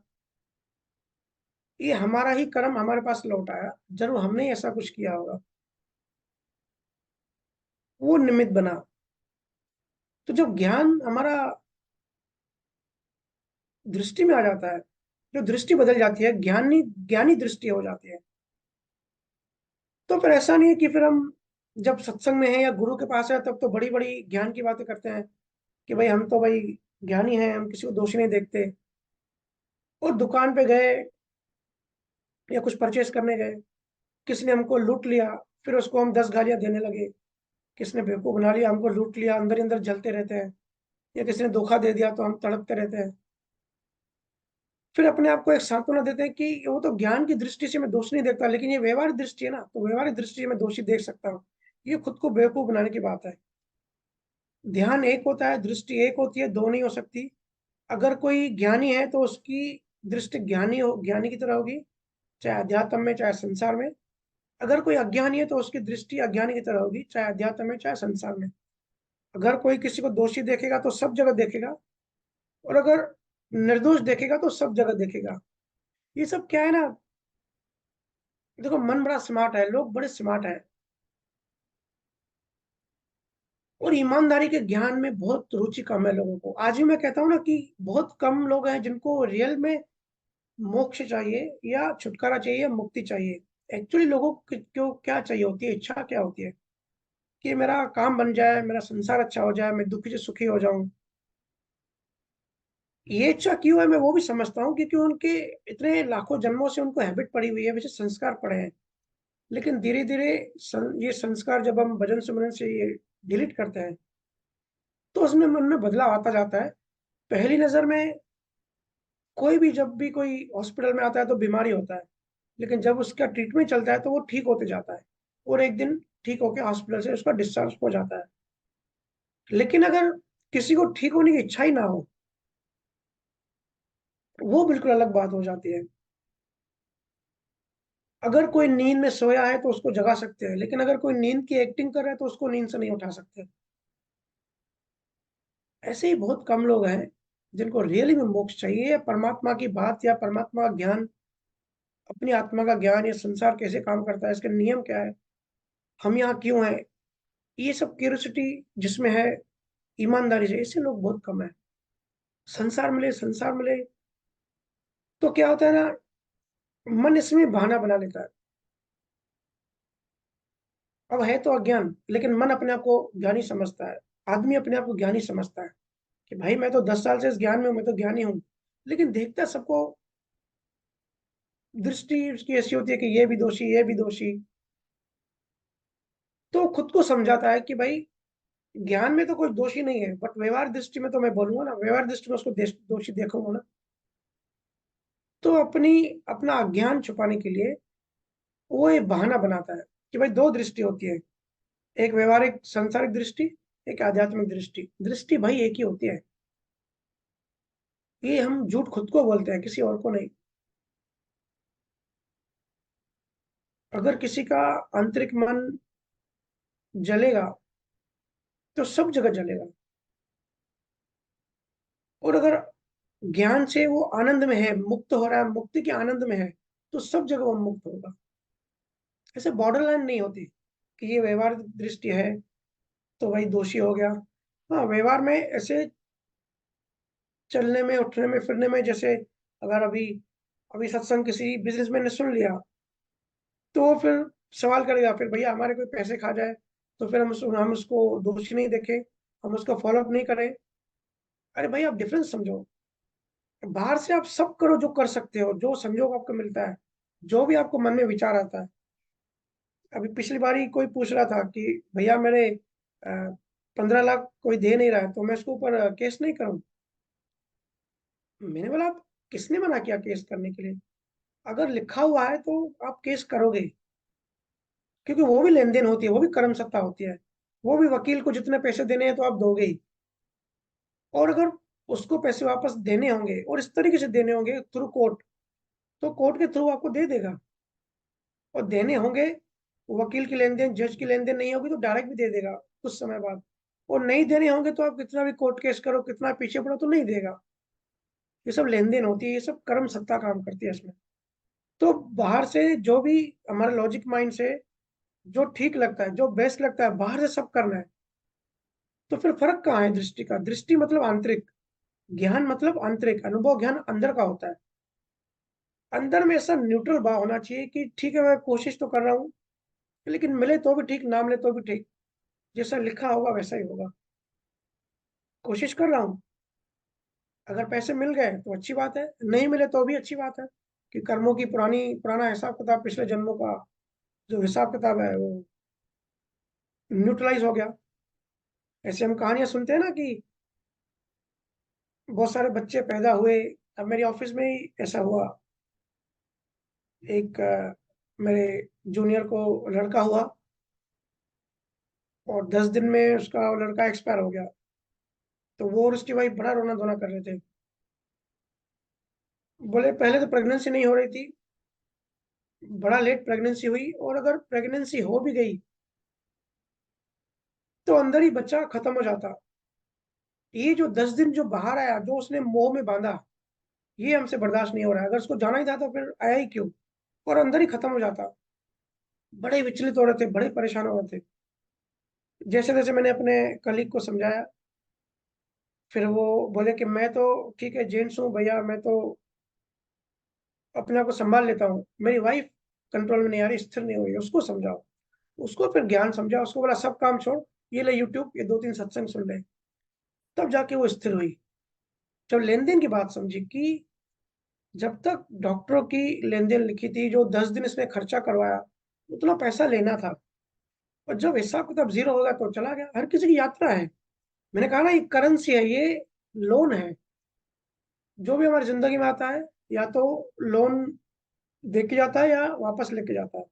ये हमारा ही कर्म हमारे पास लौट आया, जरूर हमने ही ऐसा कुछ किया होगा, वो निमित्त बना। तो जब ज्ञान हमारा दृष्टि में आ जाता है, जो दृष्टि बदल जाती है, ज्ञानी ज्ञानी दृष्टि हो जाती है, तो फिर ऐसा नहीं है कि फिर हम जब सत्संग में है या गुरु के पास है तब तो बड़ी बड़ी ज्ञान की बातें करते हैं कि भाई हम तो भाई ज्ञानी हैं, हम किसी को दोषी नहीं देखते। और दुकान पे गए या कुछ परचेस करने गए, किसी ने हमको लूट लिया, फिर उसको हम 10 गालियां देने लगे, किसने बेवकूफ बना लिया, हमको लूट लिया, अंदर ही अंदर जलते रहते हैं। या किसी ने धोखा दे दिया तो हम तड़पते रहते हैं। फिर अपने आप को एक सांत्वना देते हैं कि वो तो ज्ञान की दृष्टि से मैं दोष नहीं देखता, लेकिन ये व्यवहारिक दृष्टि है ना, तो व्यवहारिक दृष्टि से मैं दोषी देख सकता हूँ। ये खुद को बेवकूफ बनाने की बात है। ध्यान एक होता है, दृष्टि एक होती है, दो नहीं हो सकती। अगर कोई ज्ञानी है तो उसकी दृष्टि ज्ञानी की तरह होगी, चाहे अध्यात्म में चाहे संसार में। अगर कोई अज्ञानी है तो उसकी दृष्टि अज्ञानी की तरह होगी, चाहे अध्यात्म में चाहे संसार में। अगर कोई किसी को दोषी देखेगा तो सब जगह देखेगा, और अगर निर्दोष देखेगा तो सब जगह देखेगा। ये सब क्या है ना, देखो मन बड़ा स्मार्ट है, लोग बड़े स्मार्ट हैं, और ईमानदारी के ज्ञान में बहुत रुचि कम है लोगों को। आज भी मैं कहता हूँ ना कि बहुत कम लोग हैं जिनको रियल में मोक्ष चाहिए या छुटकारा चाहिए, मुक्ति चाहिए। एक्चुअली लोगों को क्यों क्या चाहिए होती है, इच्छा क्या होती है कि मेरा काम बन जाए, मेरा संसार अच्छा हो जाए, मैं दुखी से सुखी हो जाऊं। ये इच्छा क्यों है मैं वो भी समझता हूँ, क्योंकि उनके इतने लाखों जन्मों से उनको हैबिट पड़ी हुई है, वैसे संस्कार पड़े हैं। लेकिन धीरे धीरे ये संस्कार जब हम भजन सुमरन से ये डिलीट करते हैं तो उसमें मन में बदलाव आता जाता है। पहली नजर में कोई भी जब भी कोई हॉस्पिटल में आता है तो बीमारी होता है, लेकिन जब उसका ट्रीटमेंट चलता है तो वो ठीक होते जाता है, और एक दिन ठीक होकर हॉस्पिटल से उसका डिस्चार्ज हो जाता है। लेकिन अगर किसी को ठीक होने की इच्छा ही ना हो, वो बिल्कुल अलग बात हो जाती है। अगर कोई नींद में सोया है तो उसको जगा सकते हैं, लेकिन अगर कोई नींद की एक्टिंग कर रहा है तो उसको नींद से नहीं उठा सकते। ऐसे ही बहुत कम लोग हैं जिनको रियली में मोक्ष चाहिए, परमात्मा की बात या परमात्मा का ज्ञान, अपनी आत्मा का ज्ञान, या संसार कैसे काम करता है, इसके नियम क्या है, हम यहाँ क्यों हैं, ये सब क्यूरियोसिटी जिसमें है, ईमानदारी से, ऐसे लोग बहुत कम है। संसार मिले तो क्या होता है ना, मन इसमें बहाना बना लेता है। अब है तो अज्ञान, लेकिन मन अपने आप को ज्ञानी समझता है। आदमी अपने आप को ज्ञानी समझता है कि भाई मैं तो 10 साल से इस ज्ञान में हूं, मैं तो ज्ञानी हूं। लेकिन देखता सबको, दृष्टि उसकी ऐसी होती है कि ये भी दोषी, ये भी दोषी। तो खुद को समझाता है कि भाई ज्ञान में तो कोई दोषी नहीं है, बट व्यवहार दृष्टि में तो मैं बोलूंगा ना, व्यवहार दृष्टि में उसको दोषी देखूंगा ना। तो अपना अज्ञान छुपाने के लिए वो ये बहाना बनाता है कि भाई दो दृष्टि होती है, एक व्यवहारिक सांसारिक दृष्टि, एक आध्यात्मिक दृष्टि। दृष्टि भाई एक ही होती है। ये हम झूठ खुद को बोलते हैं, किसी और को नहीं। अगर किसी का आंतरिक मन जलेगा तो सब जगह जलेगा, और अगर ज्ञान से वो आनंद में है, मुक्त हो रहा है, मुक्ति के आनंद में है, तो सब जगह वो मुक्त होगा। ऐसे बॉर्डर लाइन नहीं होती कि ये व्यवहार दृष्टि है तो भाई दोषी हो गया। हाँ, व्यवहार में ऐसे चलने में, उठने में, फिरने में, जैसे अगर अभी अभी सत्संग किसी बिजनेसमैन ने सुन लिया तो वो फिर सवाल करेगा, फिर भैया हमारे कोई पैसे खा जाए तो फिर हम उसको दोषी नहीं देखें, हम उसको फॉलोअप नहीं करें। अरे भाई आप डिफरेंस समझो। बाहर से आप सब करो जो कर सकते हो, जो संजोग आपको मिलता है, जो भी आपको मन में विचार आता है। अभी पिछली बारी कोई पूछ रहा था कि भैया मेरे 15 लाख कोई दे नहीं रहा है तो मैं इसके ऊपर केस नहीं करूं। मैंने बोला आप, किसने मना किया केस करने के लिए? अगर लिखा हुआ है तो आप केस करोगे, क्योंकि वो भी लेन देन होती है, वो भी कर्म सत्ता होती है। वो भी वकील को जितने पैसे देने हैं तो आप दोगे ही। और अगर उसको पैसे वापस देने होंगे और इस तरीके से देने होंगे थ्रू कोर्ट, तो कोर्ट के थ्रू आपको दे देगा। और देने होंगे, वकील की लेन देन, जज की लेन देन नहीं होगी तो डायरेक्ट भी दे देगा कुछ समय बाद। और नहीं देने होंगे तो आप कितना भी कोर्ट केस करो, कितना पीछे पड़ो, तो नहीं देगा। ये सब लेन देन होती है, ये सब कर्म सत्ता काम करती है इसमें। तो बाहर से जो भी हमारे लॉजिक माइंड से जो ठीक लगता है, जो बेस्ट लगता है, बाहर से सब करना है, तो फिर फर्क कहाँ है दृष्टि का? दृष्टि मतलब आंतरिक, ज्ञान मतलब आंतरिक अनुभव, ज्ञान अंदर का होता है। अंदर में ऐसा न्यूट्रल भाव होना चाहिए कि ठीक है मैं कोशिश तो कर रहा हूँ, लेकिन मिले तो भी ठीक, ना मिले तो भी ठीक, जैसा लिखा होगा वैसा ही होगा। कोशिश कर रहा हूँ, अगर पैसे मिल गए तो अच्छी बात है, नहीं मिले तो भी अच्छी बात है, कि कर्मों की पुराना हिसाब किताब, पिछले जन्मों का जो हिसाब किताब है वो न्यूट्रलाइज हो गया। ऐसे हम कहानियां सुनते हैं ना कि बहुत सारे बच्चे पैदा हुए। अब मेरे ऑफिस में ही ऐसा हुआ, एक मेरे जूनियर को लड़का हुआ और 10 दिन में उसका लड़का एक्सपायर हो गया। तो वो और उसकी वाइफ बड़ा रोना धोना कर रहे थे। बोले पहले तो प्रेगनेंसी नहीं हो रही थी, बड़ा लेट प्रेगनेंसी हुई, और अगर प्रेगनेंसी हो भी गई तो अंदर ही बच्चा खत्म हो जाता। ये जो 10 दिन जो बाहर आया, जो उसने मोह में बांधा, ये हमसे बर्दाश्त नहीं हो रहा है। अगर उसको जाना ही था तो फिर आया ही क्यों? और अंदर ही खत्म हो जाता। बड़े विचलित हो रहे थे, बड़े परेशान हो रहे थे। जैसे जैसे मैंने अपने कलीग को समझाया, फिर वो बोले कि मैं तो ठीक है जेंट्स हूँ भैया, मैं तो अपने आप को संभाल लेता हूँ, मेरी वाइफ कंट्रोल में नहीं आ रही, स्थिर नहीं हुई, उसको समझाओ। उसको फिर ज्ञान समझा, उसको बोला सब काम छोड़, ये ले यूट्यूब, ये 2-3 सत्संग सुन ले। तब जाके वो स्थिर हुई। जब लेन देन की बात समझी कि जब तक डॉक्टरों की लेन देन लिखी थी, जो 10 दिन इसने खर्चा करवाया, उतना पैसा लेना था। और जब हिसाब किताब जीरो होगा तो चला गया। हर किसी की यात्रा है। मैंने कहा ना, ये करेंसी है, ये लोन है। जो भी हमारी जिंदगी में आता है, या तो लोन दे के जाता है या वापस लेके जाता है।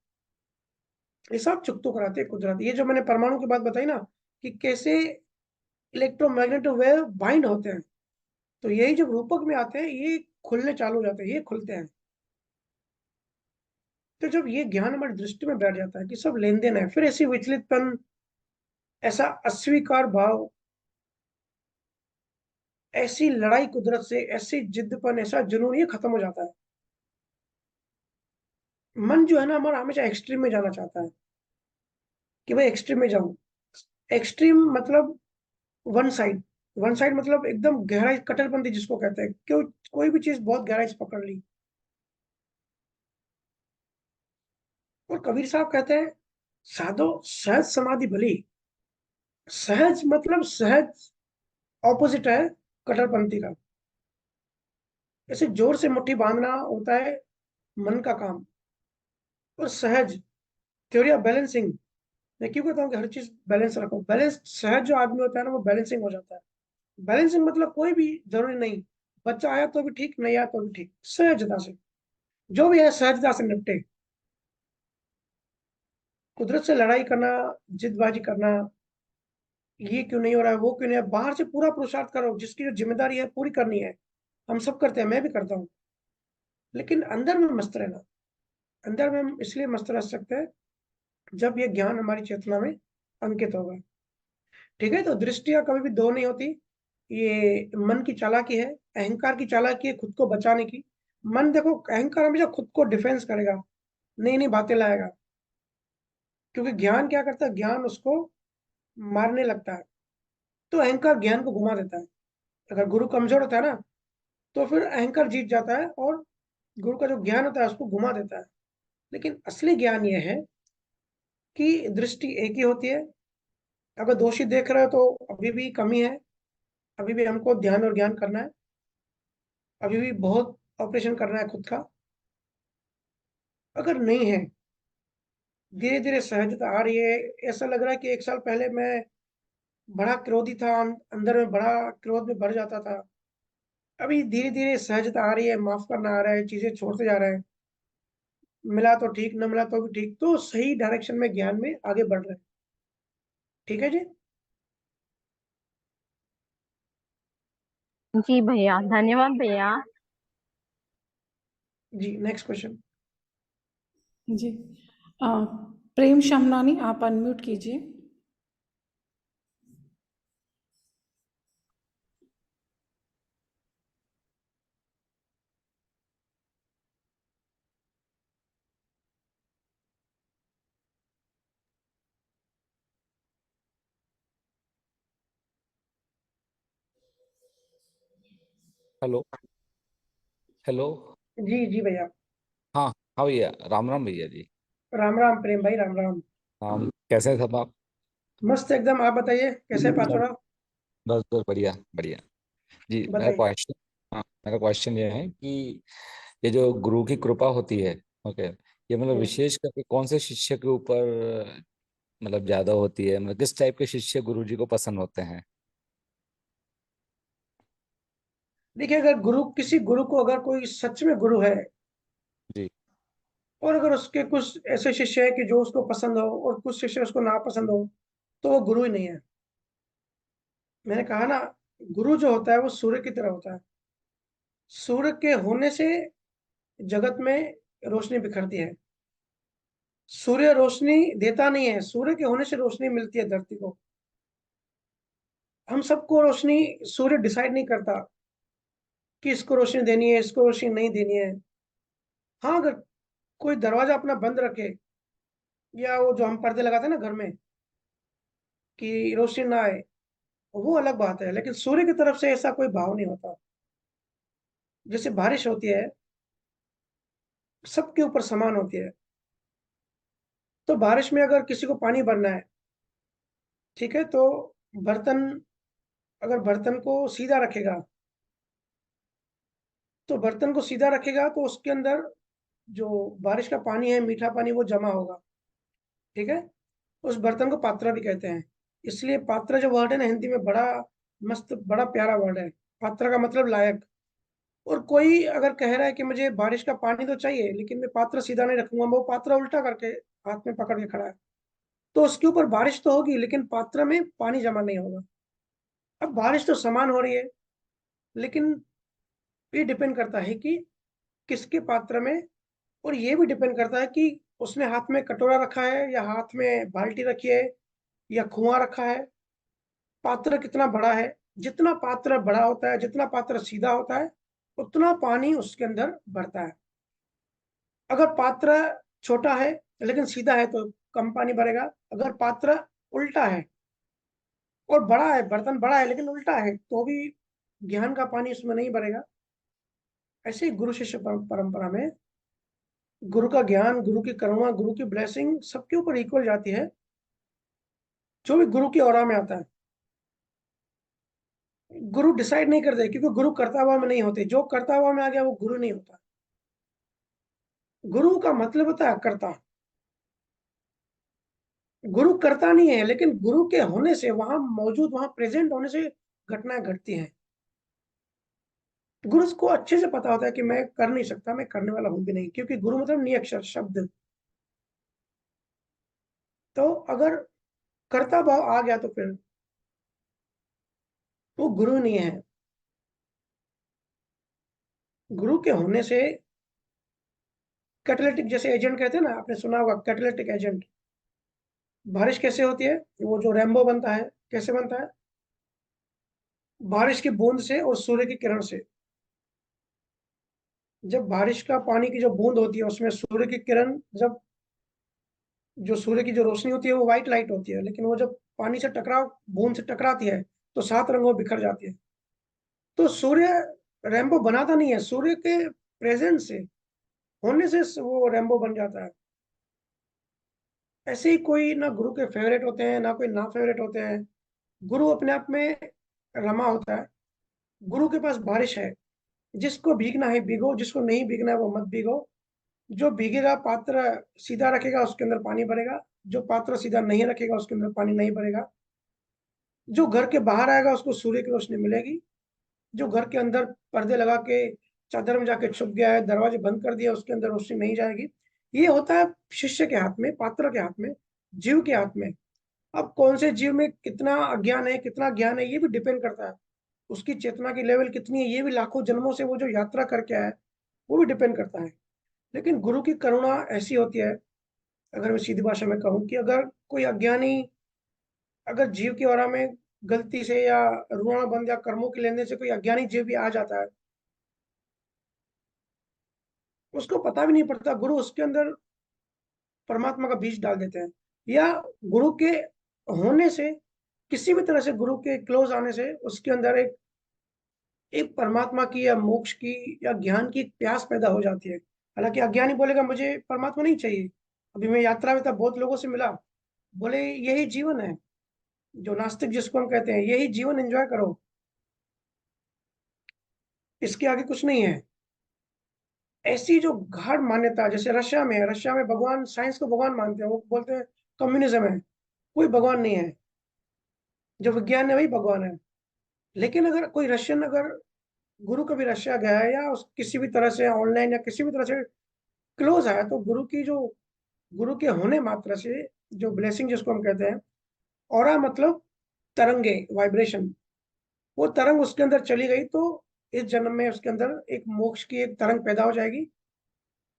ये सब चुकतो कराती है कुदरत। ये जो मैंने परमाणु की बात बताई ना, कि कैसे इलेक्ट्रोमैग्नेटिक वेव बाइंड होते हैं, तो यही जब रूपक में आते हैं, ये खुलने चालू हो जाते हैं, ये खुलते हैं। तो जब ये ज्ञान हमारी दृष्टि में बैठ जाता है कि सब लेन देन है, फिर ऐसी विचलितपन, ऐसा अस्वीकार भाव, ऐसी लड़ाई कुदरत से, ऐसी जिद्दपन, ऐसा जुनून, ये खत्म हो जाता है। मन जो है ना हमारा हमेशा एक्सट्रीम में जाना चाहता है कि भाई एक्सट्रीम में जाऊं। एक्सट्रीम मतलब वन साइड। वन साइड मतलब एकदम गहराई, कट्टरपंथी जिसको कहते हैं, क्यों कोई भी चीज बहुत गहराई से पकड़ ली। और कबीर साहब कहते हैं, साधो सहज समाधि भली। सहज मतलब सहज ऑपोजिट है कट्टरपंथी का। ऐसे जोर से मुट्ठी बांधना होता है मन का काम। और सहज, थ्योरी ऑफ बैलेंसिंग, मैं क्यों कहता हूँ कि हर चीज बैलेंस रखो। बैलेंस, सहज जो आदमी होता है ना वो बैलेंसिंग हो जाता है। बैलेंसिंग मतलब कोई भी जरूरी नहीं, बच्चा आया तो भी ठीक, नहीं आया तो भी ठीक, सहजता से जो भी है सहजता से निपटे। कुदरत से लड़ाई करना, जिदबाजी करना, ये क्यों नहीं हो रहा है, वो क्यों नहीं है, बाहर से पूरा पुरुषार्थ करो, जिसकी जो जिम्मेदारी है पूरी करनी है। हम सब करते हैं, मैं भी करता हूँ। लेकिन अंदर में मस्त रहना। अंदर में हम इसलिए मस्त रह सकते हैं जब ये ज्ञान हमारी चेतना में अंकित होगा। ठीक है, तो दृष्टियां कभी भी दो नहीं होती। ये मन की चालाकी है, अहंकार की चालाकी है खुद को बचाने की। मन देखो, अहंकार हमेशा खुद को डिफेंस करेगा, नई नई बातें लाएगा। क्योंकि ज्ञान क्या करता है, ज्ञान उसको मारने लगता है। तो अहंकार ज्ञान को घुमा देता है। अगर गुरु कमजोर होता है ना, तो फिर अहंकार जीत जाता है और गुरु का जो ज्ञान होता है उसको घुमा देता है। लेकिन असली ज्ञान यह है कि दृष्टि एक ही होती है। अगर दोषी देख रहे हो तो अभी भी कमी है, अभी भी हमको ध्यान और ज्ञान करना है, अभी भी बहुत ऑपरेशन करना है खुद का। अगर नहीं है, धीरे धीरे सहजता आ रही है। ऐसा लग रहा है कि 1 साल पहले मैं बड़ा क्रोधी था, अंदर में बड़ा क्रोध में भर जाता था। अभी धीरे धीरे सहजता आ रही है, माफ करना आ रहा है, चीजें छोड़ते जा रहे हैं। मिला तो ठीक, न मिला तो भी ठीक, तो सही डायरेक्शन में ज्ञान में आगे बढ़ रहे हैं। ठीक है जी। जी भैया, धन्यवाद भैया। जी, नेक्स्ट क्वेश्चन। जी। अ, प्रेम शमनानी, आप अनम्यूट कीजिए। हेलो। हेलो। जी जी भैया। हाँ। हाँ भैया, राम राम भैया जी। राम राम प्रेम भाई, राम राम। हाँ, कैसे हैं सब आप? मस्त एकदम। आप बताइए कैसे सब पाचोड़ा। बस बस बढ़िया बढ़िया। जी, मेरा बताइए। क्वेश्चन। हाँ, मेरा क्वेश्चन ये है कि ये जो गुरु की कृपा होती है, ओके, ये मतलब हम्म। विशेष करके कौन से शिष्य के ऊपर मतलब ज्यादा होती है? मतलब किस टाइप के शिष्य गुरु जी को पसंद होते हैं? देखिए, अगर गुरु, किसी गुरु को अगर कोई सच में गुरु है, जी। और अगर उसके कुछ ऐसे शिष्य हैं कि जो उसको पसंद हो और कुछ शिष्य उसको ना पसंद हो, तो वो गुरु ही नहीं है। मैंने कहा ना, गुरु जो होता है वो सूर्य की तरह होता है। सूर्य के होने से जगत में रोशनी बिखरती है। सूर्य रोशनी देता नहीं है, सूर्य के होने से रोशनी मिलती है धरती को। हम सबको रोशनी सूर्य डिसाइड नहीं करता कि इसको रोशनी देनी है, इसको रोशनी नहीं देनी है। हाँ, अगर कोई दरवाजा अपना बंद रखे, या वो जो हम पर्दे लगाते हैं ना घर में कि रोशनी ना आए, वो अलग बात है। लेकिन सूर्य की तरफ से ऐसा कोई भाव नहीं होता। जैसे बारिश होती है, सबके ऊपर समान होती है। तो बारिश में अगर किसी को पानी भरना है, ठीक है, तो बर्तन, अगर बर्तन को सीधा रखेगा, तो बर्तन को सीधा रखेगा तो उसके अंदर जो बारिश का पानी है, मीठा पानी, वो जमा होगा। ठीक है। उस बर्तन को पात्रा भी कहते हैं। इसलिए पात्रा जो वर्ड है ना हिंदी में, बड़ा मस्त, बड़ा प्यारा वर्ड है। पात्रा का मतलब लायक। और कोई अगर कह रहा है कि मुझे बारिश का पानी तो चाहिए लेकिन मैं पात्र सीधा नहीं रखूंगा, वो पात्र उल्टा करके हाथ में पकड़ के खड़ा है, तो उसके ऊपर बारिश तो होगी लेकिन पात्र में पानी जमा नहीं होगा। अब बारिश तो समान हो रही है, लेकिन ये डिपेंड करता है कि किसके पात्र में और ये भी डिपेंड करता है कि उसने हाथ में कटोरा रखा है या हाथ में बाल्टी रखी है या कुआं रखा है, पात्र कितना बड़ा है। जितना पात्र बड़ा होता है, जितना पात्र सीधा होता है, उतना पानी उसके अंदर बढ़ता है। अगर पात्र छोटा है लेकिन सीधा है तो कम पानी भरेगा। अगर पात्र उल्टा है और बड़ा है, बर्तन बड़ा है लेकिन उल्टा है, तो भी ज्ञान का पानी उसमें नहीं भरेगा। ऐसे ही गुरु शिष्य परंपरा में गुरु का ज्ञान, गुरु की करुणा, गुरु की ब्लेसिंग सबके ऊपर इक्वल जाती है, जो भी गुरु की औरा में आता है। गुरु डिसाइड नहीं करते, क्योंकि गुरु कर्ता भाव में नहीं होते। जो कर्ता भाव में आ गया वो गुरु नहीं होता। गुरु का मतलब होता है कर्ता। गुरु करता नहीं है, लेकिन गुरु के होने से, वहां मौजूद, वहां प्रेजेंट होने से घटनाएं घटती हैं। गुरु को अच्छे से पता होता है कि मैं कर नहीं सकता, मैं करने वाला हूं भी नहीं, क्योंकि गुरु मतलब निअक्षर शब्द। तो अगर कर्ता भाव आ गया तो फिर वो गुरु नहीं है। गुरु के होने से कैटालिटिक, जैसे एजेंट कहते हैं ना, आपने सुना होगा कैटालिटिक एजेंट। बारिश कैसे होती है? वो जो रेनबो बनता है, कैसे बनता है? बारिश की बूंद से और सूर्य की किरण से। जब बारिश का पानी की जो बूंद होती है, उसमें सूर्य की किरण, जब जो सूर्य की जो रोशनी होती है वो व्हाइट लाइट होती है, लेकिन वो जब पानी से टकराव, बूंद से टकराती है, तो 7 रंगों में बिखर जाती है। तो सूर्य रेनबो बनाता नहीं है, सूर्य के प्रेजेंस से, होने से वो रेनबो बन जाता है। ऐसे ही कोई ना गुरु के फेवरेट होते हैं, ना कोई ना फेवरेट होते हैं। गुरु अपने आप में रमा होता है। गुरु के पास बारिश है, जिसको भीगना है भीगो, जिसको नहीं भीगना है वो मत भीगो। जो भीगेगा, पात्र सीधा रखेगा, उसके अंदर पानी भरेगा। जो पात्र सीधा नहीं रखेगा, उसके अंदर पानी नहीं भरेगा। जो घर के बाहर आएगा उसको सूर्य की रोशनी मिलेगी। जो घर के अंदर पर्दे लगा के चादर में जाके छुप गया है, दरवाजे बंद कर दिया, उसके अंदर रोशनी नहीं जाएगी। ये होता है शिष्य के हाथ में, पात्र के हाथ में, जीव के हाथ में। अब कौन से जीव में कितना अज्ञान है, कितना ज्ञान है, ये भी डिपेंड करता है। उसकी चेतना की लेवल कितनी है, ये भी लाखों जन्मों से वो जो यात्रा करके आया है, वो भी डिपेंड करता है। लेकिन गुरु की करुणा ऐसी होती है, अगर मैं सीधी भाषा में कहूँ, कि अगर कोई अज्ञानी, अगर जीव की औरा में गलती से या ऋणानुबंध या कर्मों के लेने से कोई अज्ञानी जीव भी आ जाता है, उसको पता भी नहीं पड़ता, गुरु उसके अंदर परमात्मा का बीज डाल देते हैं। या गुरु के होने से, किसी भी तरह से गुरु के क्लोज आने से, उसके अंदर एक एक परमात्मा की या मोक्ष की या ज्ञान की एक प्यास पैदा हो जाती है। हालांकि अज्ञानी बोलेगा मुझे परमात्मा नहीं चाहिए। अभी मैं यात्रा में था, बहुत लोगों से मिला, बोले यही जीवन है। जो नास्तिक जिसको हम कहते हैं, यही जीवन एंजॉय करो, इसके आगे कुछ नहीं है। ऐसी जो गाढ़ मान्यता, जैसे रशिया में है, रशिया में भगवान, साइंस को भगवान मानते हैं, वो बोलते हैं कम्युनिज्म है, कोई भगवान नहीं है, जो विज्ञान है वही भगवान है। लेकिन अगर कोई रशियन, अगर गुरु कभी रशिया गया है या किसी भी तरह से ऑनलाइन या किसी भी तरह से क्लोज आया, तो गुरु की जो, गुरु के होने मात्र से जो ब्लेसिंग जिसको हम कहते हैं, ऑरा मतलब तरंगे, वाइब्रेशन, वो तरंग उसके अंदर चली गई, तो इस जन्म में उसके अंदर एक मोक्ष की एक तरंग पैदा हो जाएगी।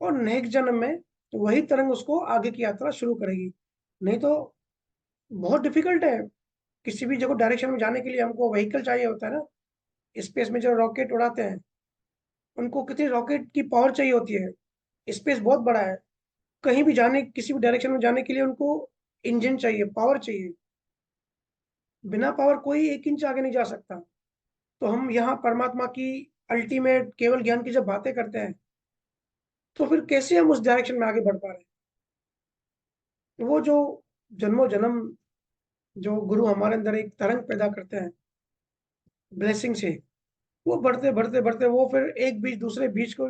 और नेक्स्ट जन्म में तो वही तरंग उसको आगे की यात्रा शुरू करेगी। नहीं तो बहुत डिफिकल्ट है। किसी भी जगह डायरेक्शन में जाने के लिए हमको व्हीकल चाहिए होता है ना। स्पेस में जो रॉकेट उड़ाते हैं, उनको कितनी रॉकेट की पावर चाहिए होती है। स्पेस बहुत बड़ा है, कहीं भी जाने, किसी भी डायरेक्शन में जाने के लिए उनको इंजन चाहिए, पावर चाहिए। बिना पावर कोई 1 इंच आगे नहीं जा सकता। तो हम यहाँ परमात्मा की अल्टीमेट केवल ज्ञान की जब बातें करते हैं, तो फिर कैसे हम उस डायरेक्शन में आगे बढ़ पा रहे हैं? वो जो जन्मों जन्म जो गुरु हमारे अंदर एक तरंग पैदा करते हैं ब्लेसिंग से, वो बढ़ते बढ़ते बढ़ते वो फिर एक बीज दूसरे बीज को,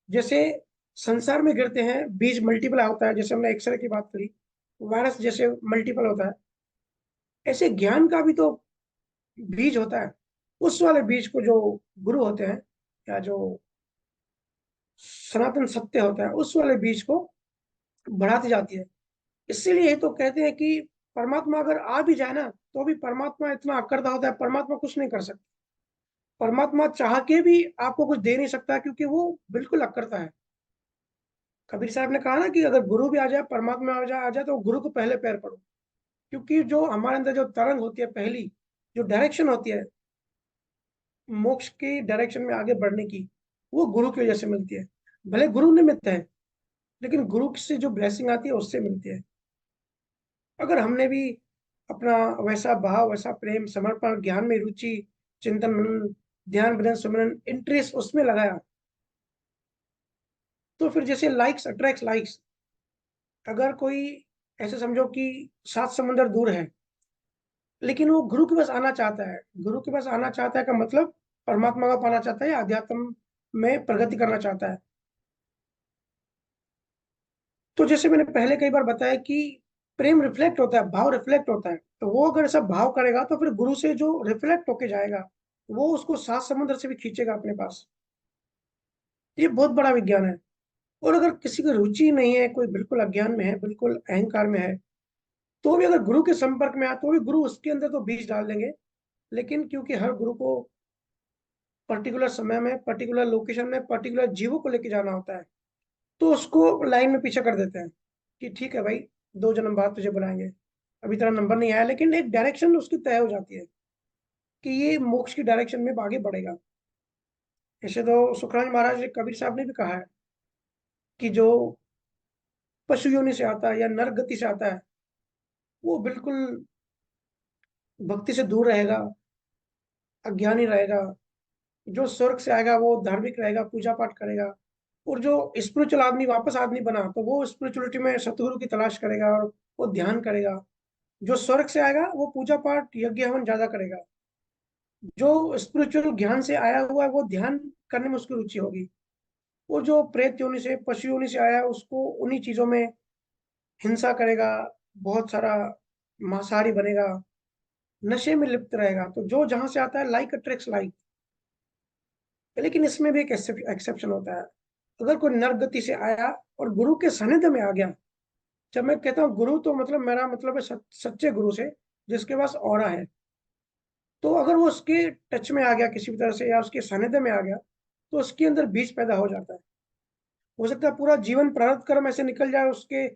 जैसे संसार में गिरते हैं बीज मल्टीपल होता है, जैसे हमने एक्सरे की बात करी, वायरस जैसे मल्टीपल होता है, ऐसे ज्ञान का भी तो बीज होता है। उस वाले बीज को जो गुरु होते हैं, या जो सनातन सत्य होता है, उस वाले बीज को बढ़ाती जाती है। इसीलिए तो कहते हैं कि परमात्मा अगर आ भी जाए ना, तो भी परमात्मा इतना अकड़ता होता है, परमात्मा कुछ नहीं कर सकता। परमात्मा चाह के भी आपको कुछ दे नहीं सकता, क्योंकि वो बिल्कुल अकड़ता है। कबीर साहब ने कहा ना कि अगर गुरु भी आ जाए, परमात्मा आ जाए तो गुरु को पहले पैर पड़ो, क्योंकि जो हमारे अंदर जो तरंग होती है, पहली जो डायरेक्शन होती है मोक्ष की डायरेक्शन में आगे बढ़ने की, वो गुरु की वजह से मिलती है। भले गुरु निमित्त है, लेकिन गुरु से जो ब्लेसिंग आती है उससे मिलती है। अगर हमने भी अपना वैसा भाव, वैसा प्रेम, समर्पण, ज्ञान में रुचि, चिंतन मनन, ध्यान भजन सुमरन, इंटरेस्ट उसमें लगाया, तो फिर जैसे लाइक्स अट्रैक्ट लाइक्स, अगर कोई ऐसे समझो कि 7 समुंदर दूर है, लेकिन वो गुरु के पास आना चाहता है, गुरु के पास आना चाहता है का मतलब परमात्मा का पाना चाहता है, अध्यात्म में प्रगति करना चाहता है। तो जैसे मैंने पहले कई बार बताया कि प्रेम रिफ्लेक्ट होता है, भाव रिफ्लेक्ट होता है, तो वो अगर सब भाव करेगा तो फिर गुरु से जो रिफ्लेक्ट होके जाएगा वो उसको 7 समुद्र से भी खींचेगा अपने पास। ये बहुत बड़ा विज्ञान है। और अगर किसी को रुचि नहीं है, कोई बिल्कुल अज्ञान में है, बिल्कुल अहंकार में है, तो भी अगर गुरु के संपर्क में आए तो भी गुरु उसके अंदर तो बीज डाल देंगे। लेकिन क्योंकि हर गुरु को पर्टिकुलर समय में, पर्टिकुलर लोकेशन में, पर्टिकुलर जीवों को लेके जाना होता है, तो उसको लाइन में पीछे कर देते हैं कि ठीक है भाई, 2 जन्म बाद तुझे बुलाएंगे, अभी तेरा नंबर नहीं आया, लेकिन एक डायरेक्शन उसकी तय हो जाती है कि ये मोक्ष की डायरेक्शन में आगे बढ़ेगा। ऐसे तो सुखराज महाराज कबीर साहब ने भी कहा है कि जो पशु योनि से आता है या नर गति से आता है, वो बिल्कुल भक्ति से दूर रहेगा, अज्ञानी रहेगा। जो स्वर्ग से आएगा वो धार्मिक रहेगा, पूजा पाठ करेगा। और जो स्पिरिचुअल आदमी वापस आदमी बना, तो वो स्पिरिचुअलिटी में सतगुरु की तलाश करेगा और वो ध्यान करेगा। जो स्वर्ग से आएगा वो पूजा पाठ यज्ञ हवन ज्यादा करेगा। जो स्पिरिचुअल ज्ञान से आया हुआ है वो ध्यान करने में उसकी रुचि होगी। वो जो प्रेत योनि से, पशु योनि से आया है, उसको उन्हीं चीजों में हिंसा करेगा, बहुत सारा मांसाहारी बनेगा, नशे में लिप्त रहेगा। तो जो जहां से आता है, लाइक अट्रैक्ट्स लाइक। लेकिन इसमें भी एक एक्सेप्शन होता है। अगर कोई नर गति से आया और गुरु के सानिध्य में आ गया, जब मैं कहता हूँ गुरु तो मतलब मेरा मतलब है सच्चे गुरु से, जिसके पास ऑरा है, तो अगर वो उसके टच में आ गया किसी भी तरह से या उसके सानिध्य में आ गया, तो उसके अंदर बीज पैदा हो जाता है। हो सकता है पूरा जीवन प्रारब्ध कर्म ऐसे निकल जाए उसके,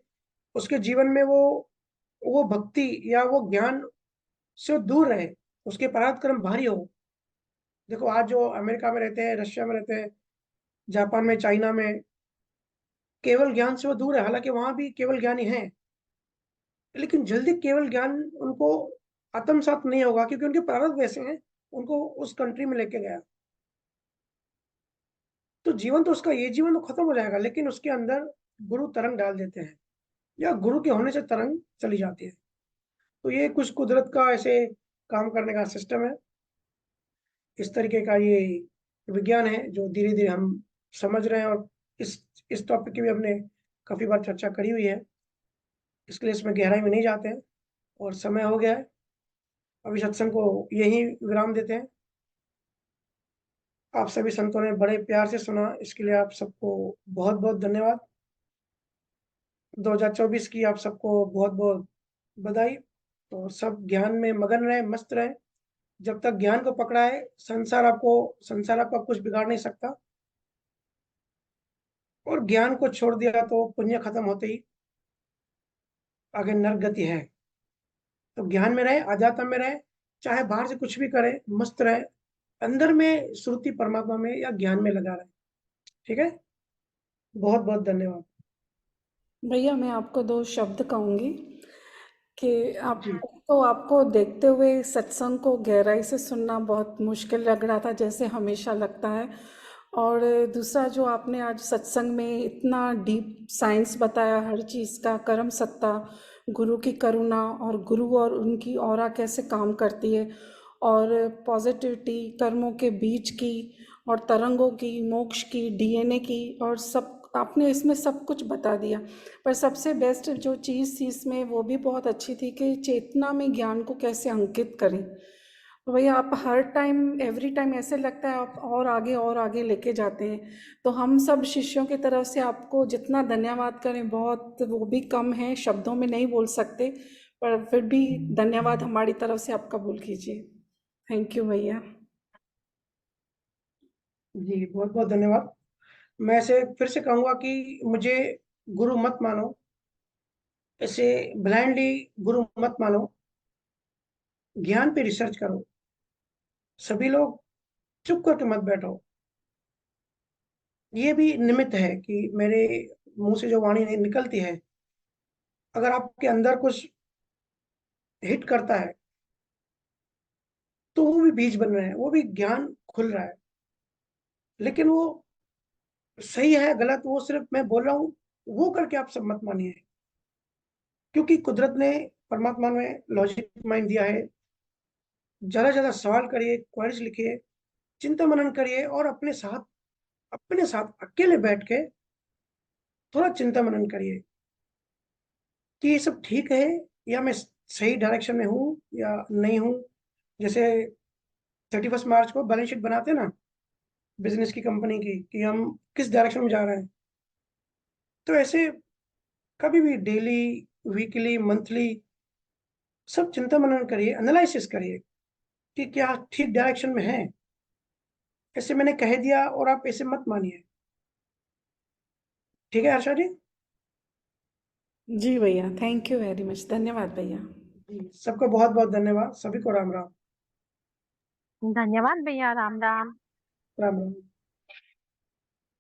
उसके जीवन में वो भक्ति या वो ज्ञान से दूर रहे, उसके प्रारब्ध कर्म भारी हो। देखो आज जो अमेरिका में रहते हैं, रशिया में रहते हैं, जापान में, चाइना में, केवल ज्ञान से वो दूर है। हालांकि वहां भी केवल ज्ञानी हैं, लेकिन जल्दी केवल ज्ञान उनको आत्मसात नहीं होगा, क्योंकि उनके प्रारब्ध वैसे हैं, उनको उस कंट्री में लेके गया। तो जीवन तो उसका, ये जीवन तो खत्म हो जाएगा, लेकिन उसके अंदर गुरु तरंग डाल देते हैं, या गुरु के होने से तरंग चली जाती है। तो ये कुछ कुदरत का ऐसे काम करने का सिस्टम है। इस तरीके का ये विज्ञान है जो धीरे धीरे हम समझ रहे हैं। और इस टॉपिक की भी हमने काफी बार चर्चा करी हुई है, इसके लिए इसमें गहराई में नहीं जाते हैं। और समय हो गया है, अभी सत्संग को यही विराम देते हैं। आप सभी संतों ने बड़े प्यार से सुना, इसके लिए आप सबको बहुत बहुत धन्यवाद। 2024 की आप सबको बहुत बहुत बधाई। तो सब ज्ञान में मगन रहे, मस्त रहे। जब तक ज्ञान को पकड़ा है, संसार आपका कुछ बिगाड़ नहीं सकता। और ज्ञान को छोड़ दिया तो पुण्य खत्म होते ही आगे नरक गति है। तो ज्ञान में रहे, अध्यात्म में रहे, चाहे बाहर से कुछ भी करे, मस्त रहे, अंदर में श्रुति परमात्मा में या ज्ञान में लगा रहे। ठीक है, बहुत बहुत धन्यवाद। भैया मैं आपको 2 शब्द कहूँगी कि आप, जी तो आपको देखते हुए सत्संग को गहराई से सुनना बहुत मुश्किल लग रहा था, जैसे हमेशा लगता है। और दूसरा, जो आपने आज सत्संग में इतना डीप साइंस बताया हर चीज़ का, कर्म सत्ता, गुरु की करुणा और गुरु और उनकी ऑरा कैसे काम करती है, और पॉजिटिविटी, कर्मों के बीच की, और तरंगों की, मोक्ष की, डीएनए की, और सब आपने इसमें सब कुछ बता दिया। पर सबसे बेस्ट जो चीज़ थी इसमें वो भी बहुत अच्छी थी कि चेतना में ज्ञान को कैसे अंकित करें। तो भैया आप हर टाइम, एवरी टाइम ऐसे लगता है आप और आगे लेके जाते हैं। तो हम सब शिष्यों की तरफ से आपको जितना धन्यवाद करें बहुत वो भी कम है, शब्दों में नहीं बोल सकते। पर फिर भी धन्यवाद हमारी तरफ से आप कबूल कीजिए। थैंक यू भैया। जी, बहुत बहुत धन्यवाद। मैं से फिर से कहूँगा कि मुझे गुरु मत मानो, ऐसे ब्लाइंडली गुरु मत मानो, ज्ञान पे रिसर्च करो। सभी लोग चुप करके मत बैठो। ये भी निमित्त है कि मेरे मुंह से जो वाणी निकलती है, अगर आपके अंदर कुछ हिट करता है तो वो भी बीज बन रहे हैं, वो भी ज्ञान खुल रहा है। लेकिन वो सही है गलत, वो सिर्फ मैं बोल रहा हूँ, वो करके आप सब मत मानिए। क्योंकि कुदरत ने, परमात्मा में लॉजिक माइंड दिया है। ज्यादा से ज्यादा सवाल करिए, क्वेरीज लिखिए, चिंता मनन करिए, और अपने साथ अकेले बैठ के थोड़ा चिंता मनन करिए कि ये सब ठीक है, या मैं सही डायरेक्शन में हूँ या नहीं हूँ। जैसे 31 मार्च को बैलेंस शीट बनाते हैं ना बिजनेस की, कंपनी की, कि हम किस डायरेक्शन में जा रहे हैं। तो ऐसे कभी भी डेली, वीकली, मंथली सब चिंता मनन करिए, एनालिसिस करिए कि क्या ठीक डायरेक्शन में है। ऐसे मैंने कह दिया और आप ऐसे मत मानिए। ठीक है हर्षा जी? जी भैया, थैंक यू वेरी मच, धन्यवाद भैया। जी, सबको बहुत बहुत धन्यवाद, सभी को राम राम। धन्यवाद भैया, राम राम। राम राम।